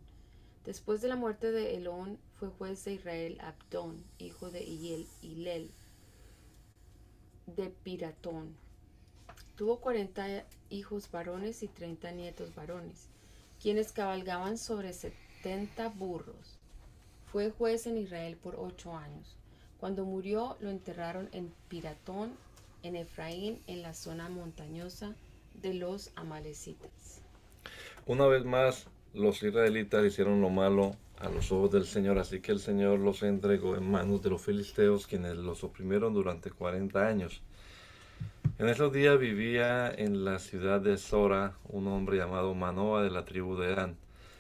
Después de la muerte de Elón, fue juez de Israel Abdón, hijo de Hilel, de Piratón. Tuvo 40 hijos varones y 30 nietos varones, quienes cabalgaban sobre 70 burros. Fue juez en Israel por 8 años. Cuando murió, lo enterraron en Piratón, en Efraín, en la zona montañosa de los amalecitas. Una vez más, los israelitas hicieron lo malo a los ojos del Señor, así que el Señor los entregó en manos de los filisteos, quienes los oprimieron durante 40 años. En esos días vivía en la ciudad de Sora un hombre llamado Manoa de la tribu de Dan.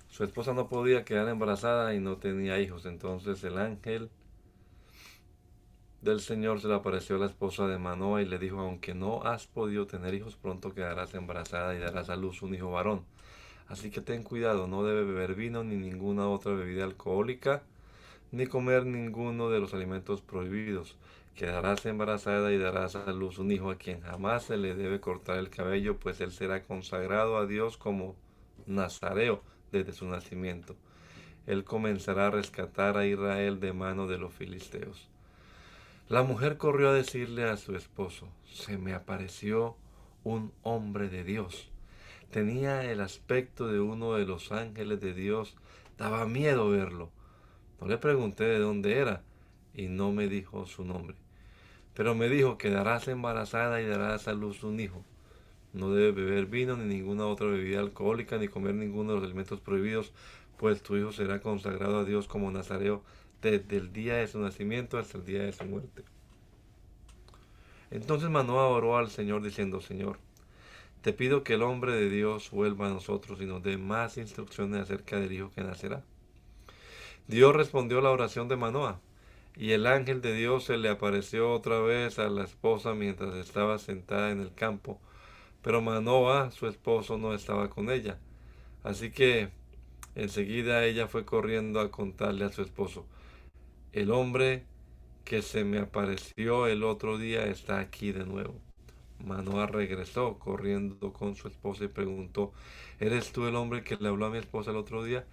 Su esposa no podía quedar embarazada y no tenía hijos. Entonces el ángel del Señor se le apareció a la esposa de Manoa y le dijo: aunque no has podido tener hijos, pronto quedarás embarazada y darás a luz un hijo varón. Así que ten cuidado, no debe beber vino ni ninguna otra bebida alcohólica, ni comer ninguno de los alimentos prohibidos. Quedarás embarazada y darás a luz un hijo a quien jamás se le debe cortar el cabello, pues él será consagrado a Dios como nazareo desde su nacimiento. Él comenzará a rescatar a Israel de mano de los filisteos. La mujer corrió a decirle a su esposo, se me apareció un hombre de Dios. Tenía el aspecto de uno de los ángeles de Dios. Daba miedo verlo. No le pregunté de dónde era y no me dijo su nombre. Pero me dijo, quedarás embarazada y darás a luz un hijo. No debes beber vino ni ninguna otra bebida alcohólica ni comer ninguno de los alimentos prohibidos, pues tu hijo será consagrado a Dios como nazareo desde el día de su nacimiento hasta el día de su muerte. Entonces Manoah oró al Señor diciendo, Señor, te pido que el hombre de Dios vuelva a nosotros y nos dé más instrucciones acerca del hijo que nacerá. Dios respondió a la oración de Manoah, y el ángel de Dios se le apareció otra vez a la esposa mientras estaba sentada en el campo, pero Manoah, su esposo, no estaba con ella. Así que enseguida ella fue corriendo a contarle a su esposo, el hombre que se me apareció el otro día está aquí de nuevo. Manoah regresó corriendo con su esposa y preguntó, ¿eres tú el hombre que le habló a mi esposa el otro día?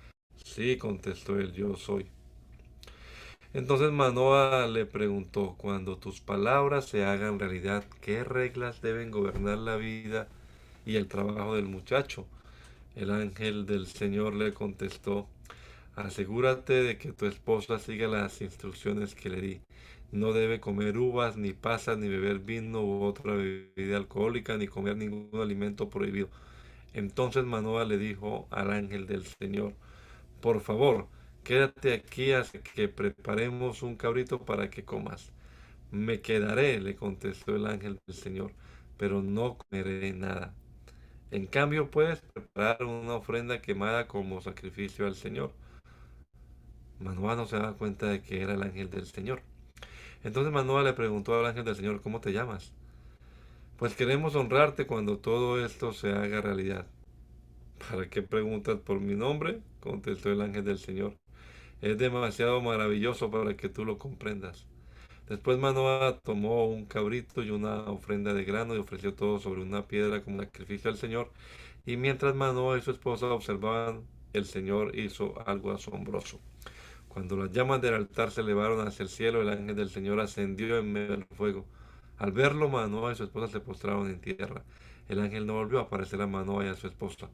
Sí, contestó él, yo soy. Entonces Manoah le preguntó, cuando tus palabras se hagan realidad, ¿qué reglas deben gobernar la vida y el trabajo del muchacho? El ángel del Señor le contestó, asegúrate de que tu esposa siga las instrucciones que le di. No debe comer uvas, ni pasas, ni beber vino u otra bebida alcohólica, ni comer ningún alimento prohibido. Entonces Manoah le dijo al ángel del Señor, por favor, quédate aquí hasta que preparemos un cabrito para que comas. Me quedaré, le contestó el ángel del Señor, pero no comeré nada. En cambio, puedes preparar una ofrenda quemada como sacrificio al Señor. Manoah no se daba cuenta de que era el ángel del Señor. Entonces Manoah le preguntó al ángel del Señor, ¿cómo te llamas? Pues queremos honrarte cuando todo esto se haga realidad. ¿Para qué preguntas por mi nombre? Contestó el ángel del Señor. Es demasiado maravilloso para que tú lo comprendas. Después Manoah tomó un cabrito y una ofrenda de grano y ofreció todo sobre una piedra como sacrificio al Señor. Y mientras Manoah y su esposa observaban, el Señor hizo algo asombroso. Cuando las llamas del altar se elevaron hacia el cielo, el ángel del Señor ascendió en medio del fuego. Al verlo, Manoah y su esposa se postraron en tierra. El ángel no volvió a aparecer a Manoah y a su esposa.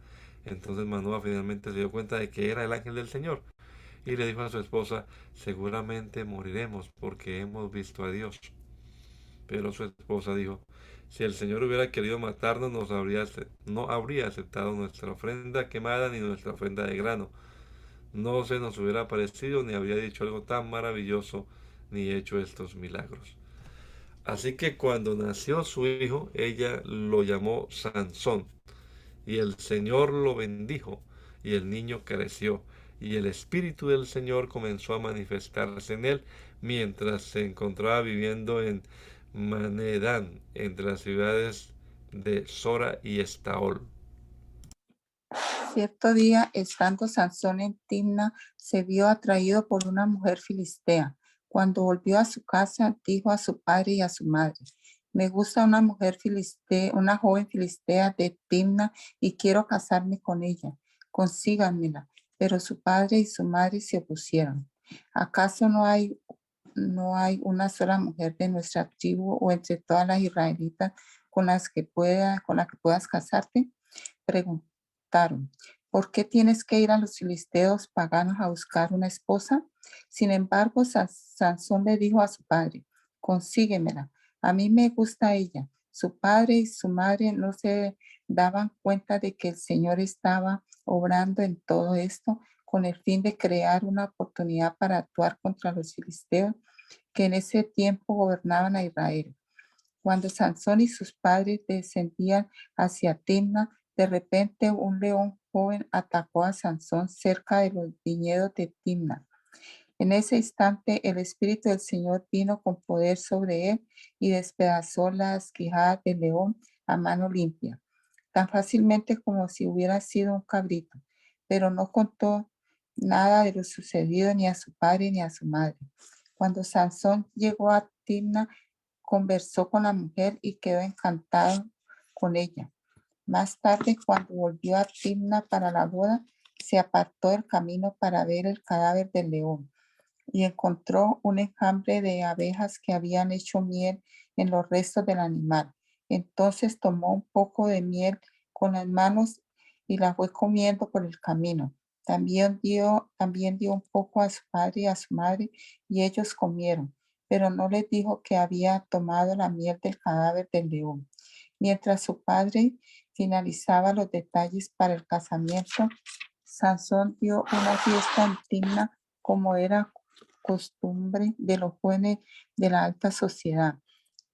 Entonces Manoah finalmente se dio cuenta de que era el ángel del Señor y le dijo a su esposa, seguramente moriremos porque hemos visto a Dios. Pero su esposa dijo, si el Señor hubiera querido matarnos, no habría aceptado nuestra ofrenda quemada ni nuestra ofrenda de grano. No se nos hubiera aparecido ni habría dicho algo tan maravilloso ni hecho estos milagros. Así que cuando nació su hijo, ella lo llamó Sansón, y el Señor lo bendijo, y el niño creció, y el Espíritu del Señor comenzó a manifestarse en él, mientras se encontraba viviendo en Manedán, entre las ciudades de Sora y Estaol. Cierto día, estando Sansón en Timna, se vio atraído por una mujer filistea. Cuando volvió a su casa, dijo a su padre y a su madre, me gusta una mujer filistea, una joven filistea de Timna y quiero casarme con ella. Consíganmela. Pero su padre y su madre se opusieron. ¿Acaso no hay una sola mujer de nuestra tribu o entre todas las israelitas con la que puedas casarte? Preguntaron, ¿por qué tienes que ir a los filisteos paganos a buscar una esposa? Sin embargo, Sansón le dijo a su padre, consíguemela, a mí me gusta ella. Su padre y su madre no se daban cuenta de que el Señor estaba obrando en todo esto con el fin de crear una oportunidad para actuar contra los filisteos que en ese tiempo gobernaban a Israel. Cuando Sansón y sus padres descendían hacia Timna, de repente un león joven atacó a Sansón cerca de los viñedos de Timna. En ese instante el Espíritu del Señor vino con poder sobre él y despedazó las quijadas del león a mano limpia, tan fácilmente como si hubiera sido un cabrito, pero no contó nada de lo sucedido ni a su padre ni a su madre. Cuando Sansón llegó a Timna, conversó con la mujer y quedó encantado con ella. Más tarde, cuando volvió a Timna para la boda, se apartó del camino para ver el cadáver del león. y encontró un enjambre de abejas que habían hecho miel en los restos del animal. Entonces tomó un poco de miel con las manos y la fue comiendo por el camino. También dio un poco a su padre y a su madre, y ellos comieron, pero no les dijo que había tomado la miel del cadáver del león. Mientras su padre finalizaba los detalles para el casamiento, Sansón dio una fiesta digna como era costumbre de los jóvenes de la alta sociedad.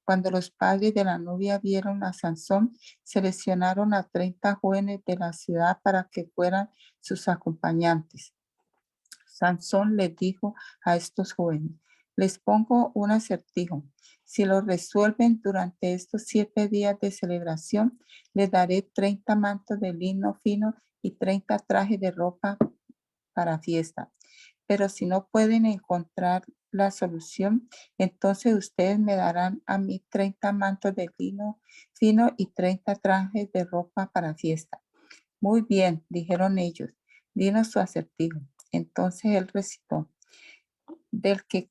Cuando los padres de la novia vieron a Sansón, seleccionaron a 30 jóvenes de la ciudad para que fueran sus acompañantes. Sansón les dijo a estos jóvenes: les pongo un acertijo. Si lo resuelven durante estos 7 días de celebración, les daré 30 mantos de lino fino y 30 trajes de ropa para fiesta. Pero si no pueden encontrar la solución, entonces ustedes me darán a mí 30 mantos de lino fino y 30 trajes de ropa para fiesta. Muy bien, dijeron ellos, dinos su acertijo. Entonces él recitó: del que,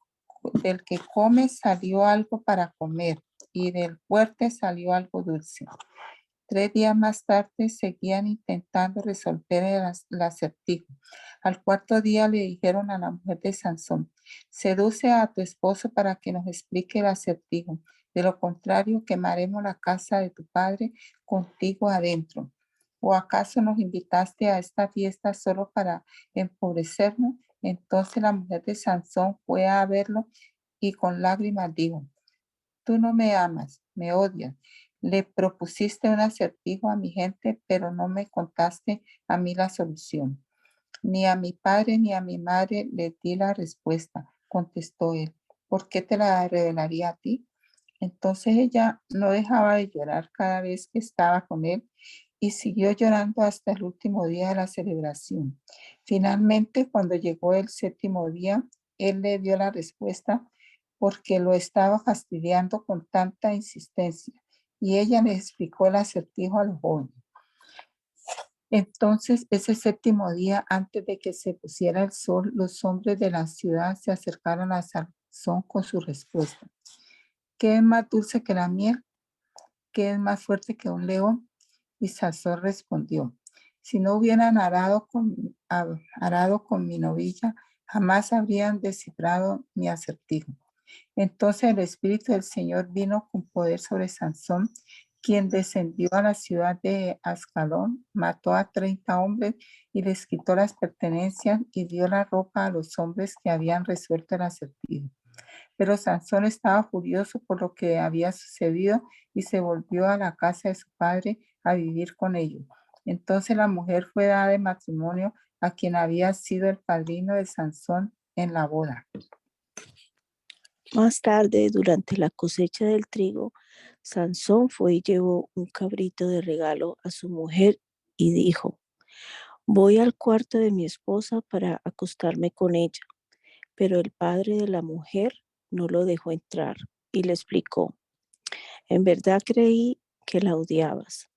del que come salió algo para comer, y del fuerte salió algo dulce. 3 días más tarde seguían intentando resolver el acertijo. Al cuarto día le dijeron a la mujer de Sansón: seduce a tu esposo para que nos explique el acertijo. De lo contrario, quemaremos la casa de tu padre contigo adentro. ¿O acaso nos invitaste a esta fiesta solo para empobrecernos? Entonces la mujer de Sansón fue a verlo y con lágrimas dijo: tú no me amas, me odias. Le propusiste un acertijo a mi gente, pero no me contaste a mí la solución. Ni a mi padre ni a mi madre le di la respuesta, contestó él. ¿Por qué te la revelaría a ti? Entonces ella no dejaba de llorar cada vez que estaba con él y siguió llorando hasta el último día de la celebración. Finalmente, cuando llegó el 7º día, él le dio la respuesta porque lo estaba fastidiando con tanta insistencia, y ella le explicó el acertijo a los jóvenes. Entonces, ese 7º día, antes de que se pusiera el sol, los hombres de la ciudad se acercaron a Sansón con su respuesta. ¿Qué es más dulce que la miel? ¿Qué es más fuerte que un león? Y Sansón respondió: si no hubieran arado con mi novilla, jamás habrían descifrado mi acertijo. Entonces el Espíritu del Señor vino con poder sobre Sansón, quien descendió a la ciudad de Ascalón, mató a 30 hombres y les quitó las pertenencias y dio la ropa a los hombres que habían resuelto el acertijo. Pero Sansón estaba furioso por lo que había sucedido y se volvió a la casa de su padre a vivir con ellos. Entonces la mujer fue dada de matrimonio a quien había sido el padrino de Sansón en la boda. Más tarde, durante la cosecha del trigo, Sansón fue y llevó un cabrito de regalo a su mujer y dijo: voy al cuarto de mi esposa para acostarme con ella. Pero el padre de la mujer no lo dejó entrar y le explicó: en verdad creí que la odiabas,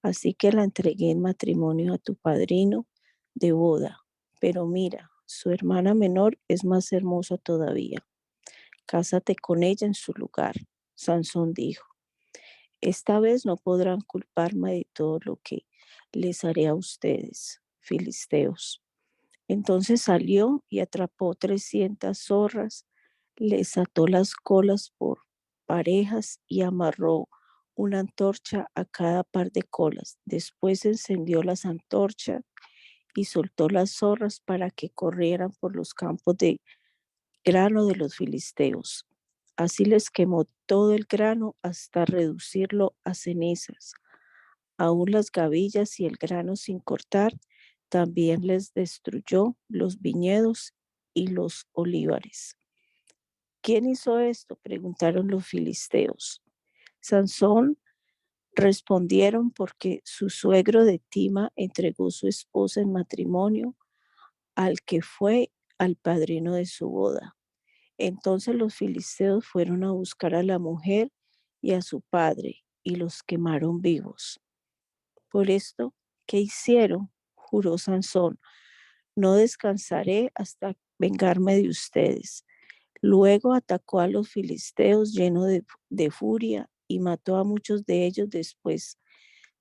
así que la entregué en matrimonio a tu padrino de boda. Pero mira, su hermana menor es más hermosa todavía. Cásate con ella en su lugar. Sansón dijo: esta vez no podrán culparme de todo lo que les haré a ustedes, filisteos. Entonces salió y atrapó 300 zorras, les ató las colas por parejas y amarró una antorcha a cada par de colas. Después encendió las antorchas y soltó las zorras para que corrieran por los campos de grano de los filisteos. Así les quemó todo el grano hasta reducirlo a cenizas. Aún las gavillas y el grano sin cortar, también les destruyó los viñedos y los olivares. ¿Quién hizo esto?, preguntaron los filisteos. Sansón respondieron: porque su suegro de Tima entregó su esposa en matrimonio al que fue al padrino de su boda. Entonces los filisteos fueron a buscar a la mujer y a su padre y los quemaron vivos. Por esto, ¿qué hicieron?, juró Sansón: no descansaré hasta vengarme de ustedes. Luego atacó a los filisteos lleno de furia y mató a muchos de ellos. Después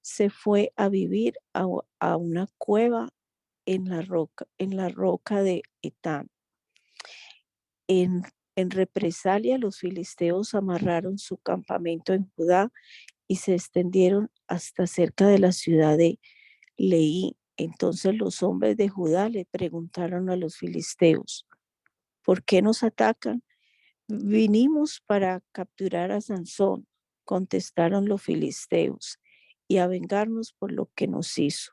se fue a vivir a una cueva en la roca de Etán. En, en represalia, los filisteos amarraron su campamento en Judá y se extendieron hasta cerca de la ciudad de Leí. Entonces los hombres de Judá le preguntaron a los filisteos: ¿por qué nos atacan? Vinimos para capturar a Sansón, contestaron los filisteos, y a vengarnos por lo que nos hizo.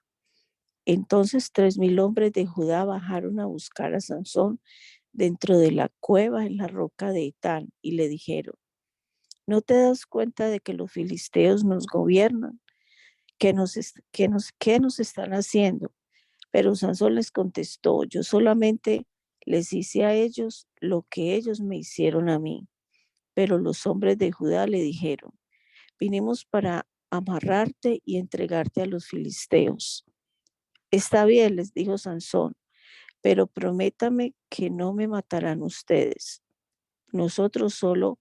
Entonces 3,000 hombres de Judá bajaron a buscar a Sansón dentro de la cueva en la roca de Etán y le dijeron: ¿no te das cuenta de que los filisteos nos gobiernan? ¿Qué nos están haciendo? Pero Sansón les contestó: yo solamente les hice a ellos lo que ellos me hicieron a mí. Pero los hombres de Judá le dijeron: vinimos para amarrarte y entregarte a los filisteos. Está bien, les dijo Sansón, pero prométame que no me matarán ustedes. Nosotros solo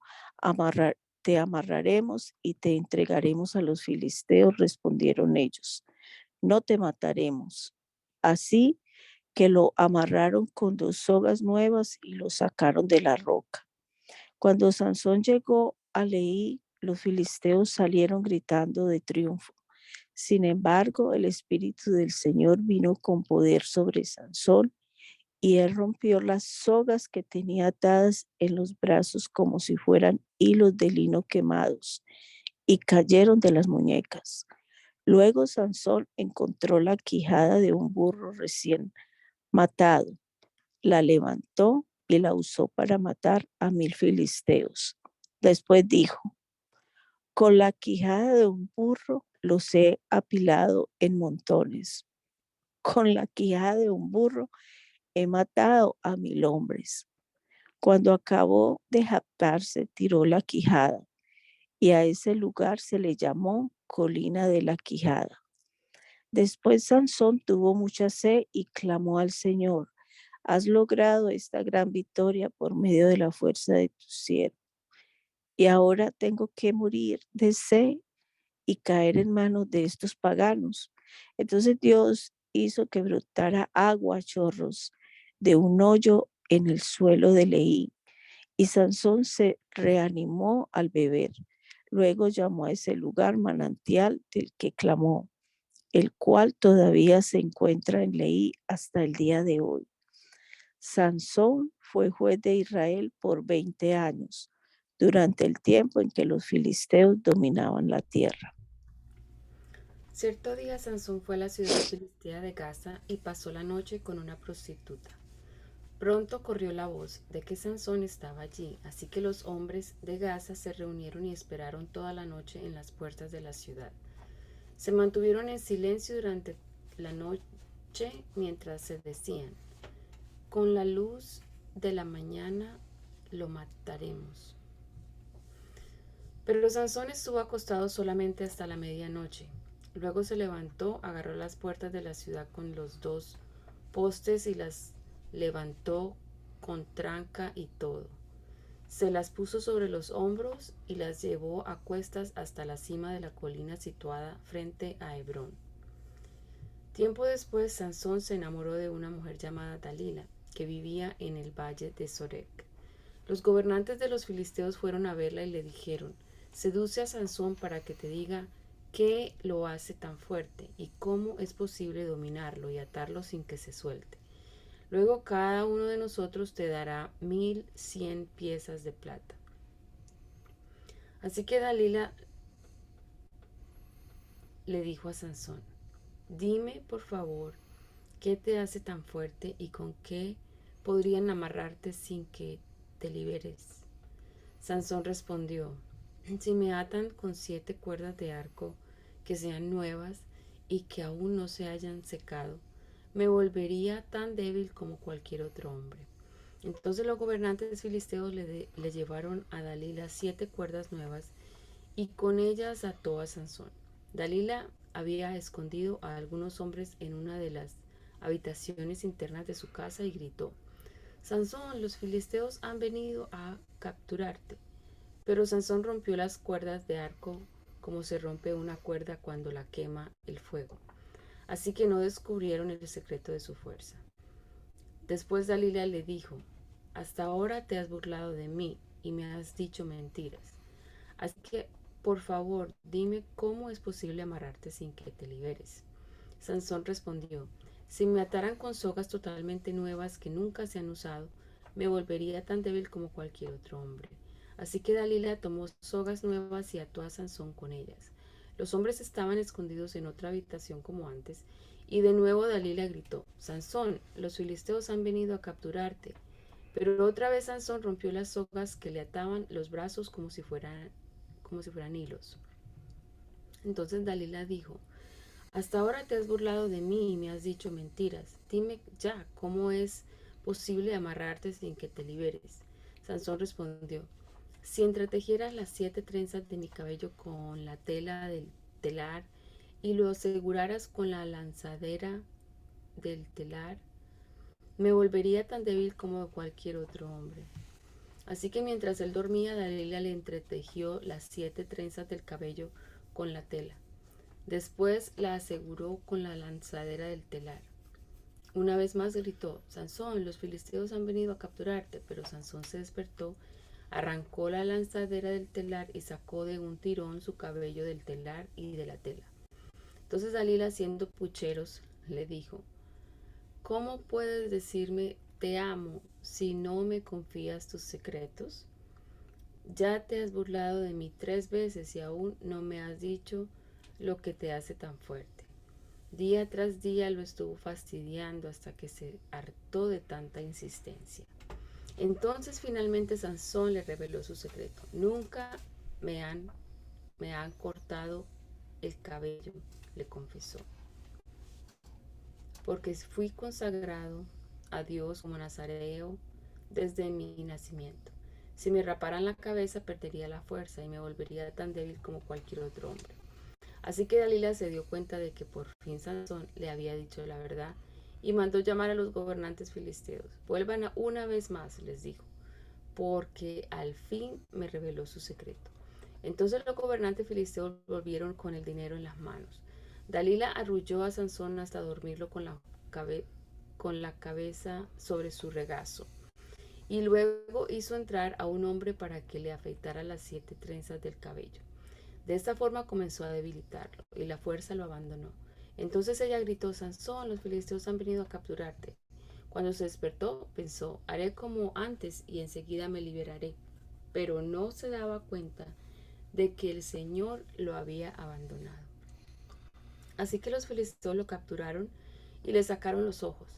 te amarraremos y te entregaremos a los filisteos, respondieron ellos. No te mataremos. Así que lo amarraron con 2 sogas nuevas y lo sacaron de la roca. Cuando Sansón llegó a Leí, los filisteos salieron gritando de triunfo. Sin embargo, el Espíritu del Señor vino con poder sobre Sansón y él rompió las sogas que tenía atadas en los brazos como si fueran hilos de lino quemados y cayeron de las muñecas. Luego Sansón encontró la quijada de un burro recién matado, la levantó y la usó para matar a 1,000 filisteos. Después dijo: con la quijada de un burro los he apilado en montones. Con la quijada de un burro he matado a 1,000 hombres. Cuando acabó de jactarse, tiró la quijada y a ese lugar se le llamó Colina de la Quijada. Después Sansón tuvo mucha sed y clamó al Señor: has logrado esta gran victoria por medio de la fuerza de tu siervo. Y ahora tengo que morir de sed y caer en manos de estos paganos. Entonces Dios hizo que brotara agua a chorros de un hoyo en el suelo de Leí, y Sansón se reanimó al beber. Luego llamó a ese lugar manantial del que clamó, el cual todavía se encuentra en Leí hasta el día de hoy. Sansón fue juez de Israel por 20 años, durante el tiempo en que los filisteos dominaban la tierra. Cierto día Sansón fue a la ciudad filistea de Gaza y pasó la noche con una prostituta. Pronto corrió la voz de que Sansón estaba allí, así que los hombres de Gaza se reunieron y esperaron toda la noche en las puertas de la ciudad. Se mantuvieron en silencio durante la noche mientras se decían: con la luz de la mañana lo mataremos. Pero Sansón estuvo acostado solamente hasta la medianoche. Luego se levantó, agarró las puertas de la ciudad con los 2 postes y las levantó con tranca y todo. Se las puso sobre los hombros y las llevó a cuestas hasta la cima de la colina situada frente a Hebrón. Tiempo después, Sansón se enamoró de una mujer llamada Dalila, que vivía en el valle de Sorek. Los gobernantes de los filisteos fueron a verla y le dijeron: seduce a Sansón para que te diga qué lo hace tan fuerte y cómo es posible dominarlo y atarlo sin que se suelte. Luego cada uno de nosotros te dará 1,100 piezas de plata. Así que Dalila le dijo a Sansón: dime, por favor, qué te hace tan fuerte y con qué podrían amarrarte sin que te liberes. Sansón respondió: si me atan con 7 cuerdas de arco que sean nuevas y que aún no se hayan secado, me volvería tan débil como cualquier otro hombre. Entonces los gobernantes filisteos le llevaron a Dalila 7 cuerdas nuevas y con ellas ató a Sansón. Dalila había escondido a algunos hombres en una de las habitaciones internas de su casa y gritó: Sansón, los filisteos han venido a capturarte. Pero Sansón rompió las cuerdas de arco como se rompe una cuerda cuando la quema el fuego. Así que no descubrieron el secreto de su fuerza. Después Dalila le dijo, hasta ahora te has burlado de mí y me has dicho mentiras. Así que, por favor, dime cómo es posible amarrarte sin que te liberes. Sansón respondió, si me ataran con sogas totalmente nuevas que nunca se han usado, me volvería tan débil como cualquier otro hombre. Así que Dalila tomó sogas nuevas y ató a Sansón con ellas. Los hombres estaban escondidos en otra habitación como antes, y de nuevo Dalila gritó, Sansón, los filisteos han venido a capturarte. Pero otra vez Sansón rompió las sogas que le ataban los brazos como si fueran hilos. Entonces Dalila dijo, hasta ahora te has burlado de mí y me has dicho mentiras. Dime ya, ¿cómo es posible amarrarte sin que te liberes? Sansón respondió, si entretejieras las 7 trenzas de mi cabello con la tela del telar y lo aseguraras con la lanzadera del telar, me volvería tan débil como cualquier otro hombre. Así que mientras él dormía, Dalila le entretejió las 7 trenzas del cabello con la tela. Después la aseguró con la lanzadera del telar. Una vez más gritó, Sansón, los filisteos han venido a capturarte. Pero Sansón se despertó, arrancó la lanzadera del telar y sacó de un tirón su cabello del telar y de la tela. Entonces Dalila, haciendo pucheros, le dijo, ¿cómo puedes decirme te amo si no me confías tus secretos? Ya te has burlado de mí 3 veces y aún no me has dicho lo que te hace tan fuerte. Día tras día lo estuvo fastidiando hasta que se hartó de tanta insistencia. Entonces finalmente Sansón le reveló su secreto. Nunca me han cortado el cabello, le confesó, porque fui consagrado a Dios como nazareo desde mi nacimiento. Si me raparan la cabeza perdería la fuerza y me volvería tan débil como cualquier otro hombre. Así que Dalila se dio cuenta de que por fin Sansón le había dicho la verdad y mandó llamar a los gobernantes filisteos. Vuelvan una vez más, les dijo, porque al fin me reveló su secreto. Entonces los gobernantes filisteos volvieron con el dinero en las manos. Dalila arrulló a Sansón hasta dormirlo con la cabeza sobre su regazo. Y luego hizo entrar a un hombre para que le afeitara las 7 trenzas del cabello. De esta forma comenzó a debilitarlo y la fuerza lo abandonó. Entonces ella gritó, Sansón, los filisteos han venido a capturarte. Cuando se despertó, pensó, haré como antes y enseguida me liberaré. Pero no se daba cuenta de que el Señor lo había abandonado. Así que los filisteos lo capturaron y le sacaron los ojos.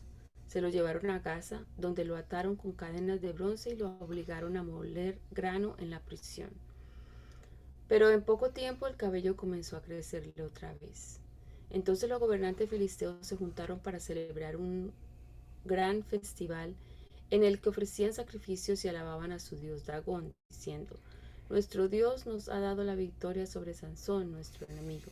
Se lo llevaron a Gaza, donde lo ataron con cadenas de bronce y lo obligaron a moler grano en la prisión. Pero en poco tiempo el cabello comenzó a crecerle otra vez. Entonces los gobernantes filisteos se juntaron para celebrar un gran festival en el que ofrecían sacrificios y alababan a su dios Dagón, diciendo, nuestro Dios nos ha dado la victoria sobre Sansón, nuestro enemigo.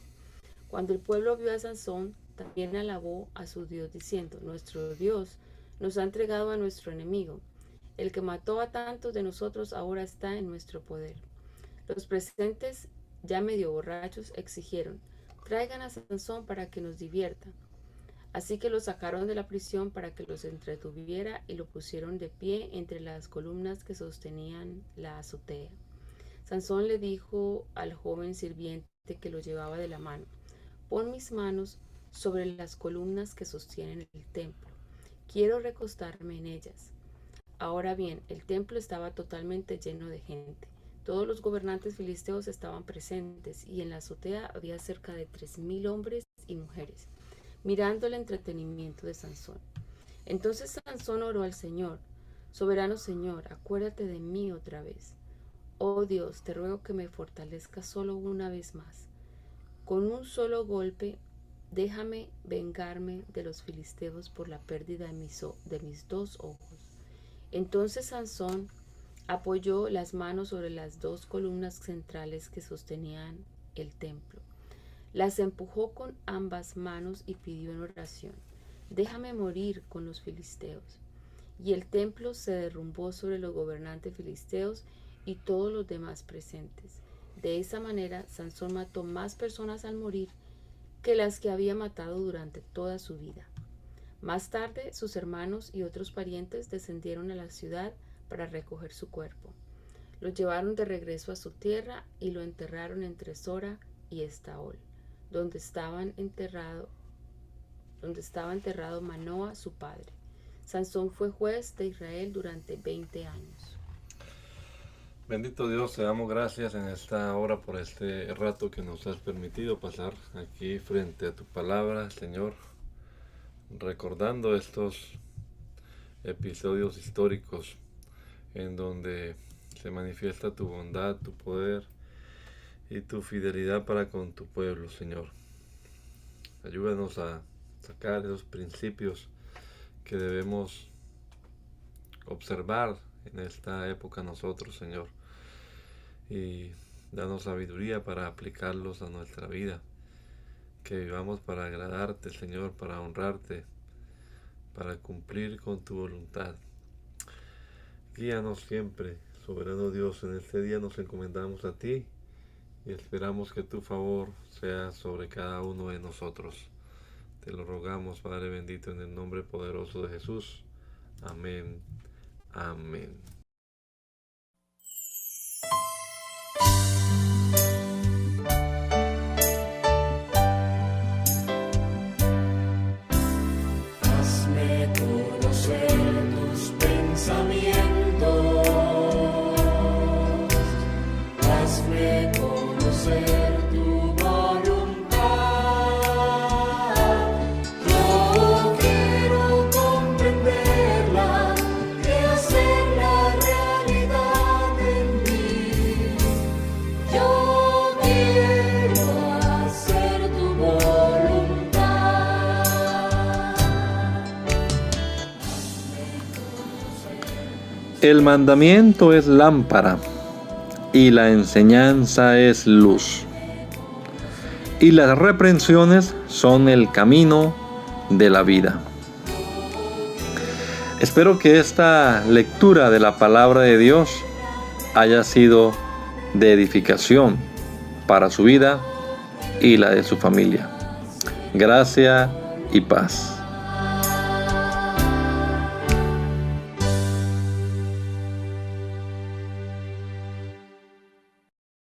Cuando el pueblo vio a Sansón, también alabó a su Dios, diciendo, nuestro Dios nos ha entregado a nuestro enemigo. El que mató a tantos de nosotros ahora está en nuestro poder. Los presentes, ya medio borrachos, exigieron, traigan a Sansón para que nos divierta. Así que lo sacaron de la prisión para que los entretuviera y lo pusieron de pie entre las columnas que sostenían la azotea. Sansón le dijo al joven sirviente que lo llevaba de la mano, pon mis manos sobre las columnas que sostienen el templo. Quiero recostarme en ellas. Ahora bien, el templo estaba totalmente lleno de gente. Todos los gobernantes filisteos estaban presentes y en la azotea había cerca de 3,000 hombres y mujeres, mirando el entretenimiento de Sansón. Entonces Sansón oró al Señor, soberano Señor, acuérdate de mí otra vez. Oh Dios, te ruego que me fortalezcas solo una vez más. Con un solo golpe, déjame vengarme de los filisteos por la pérdida de mis 2 ojos. Entonces Sansón apoyó las manos sobre las 2 columnas centrales que sostenían el templo. Las empujó con ambas manos y pidió en oración, déjame morir con los filisteos. y el templo se derrumbó sobre los gobernantes filisteos y todos los demás presentes. De esa manera, Sansón mató más personas al morir que las que había matado durante toda su vida. Más tarde, sus hermanos y otros parientes descendieron a la ciudad para recoger su cuerpo. Lo llevaron de regreso a su tierra y lo enterraron entre Sora y Estaol, donde estaba enterrado Manoa, su padre. Sansón fue juez de Israel durante 20 años. Bendito Dios, te damos gracias en esta hora por este rato que nos has permitido pasar aquí frente a tu palabra, Señor, recordando estos episodios históricos en donde se manifiesta tu bondad, tu poder y tu fidelidad para con tu pueblo, Señor. Ayúdanos a sacar esos principios que debemos observar en esta época nosotros, Señor, y danos sabiduría para aplicarlos a nuestra vida, que vivamos para agradarte, Señor, para honrarte, para cumplir con tu voluntad. Guíanos siempre, soberano Dios. En este día nos encomendamos a ti y esperamos que tu favor sea sobre cada uno de nosotros. Te lo rogamos, Padre bendito, en el nombre poderoso de Jesús. Amén. Amén. Hazme conocer tus pensamientos. Hazme conocer tu voluntad. Yo quiero comprenderla y hacerla realidad en mí. Yo quiero hacer tu voluntad. El mandamiento es lámpara y la enseñanza es luz. Y las reprensiones son el camino de la vida. Espero que esta lectura de la palabra de Dios haya sido de edificación para su vida y la de su familia. Gracia y paz.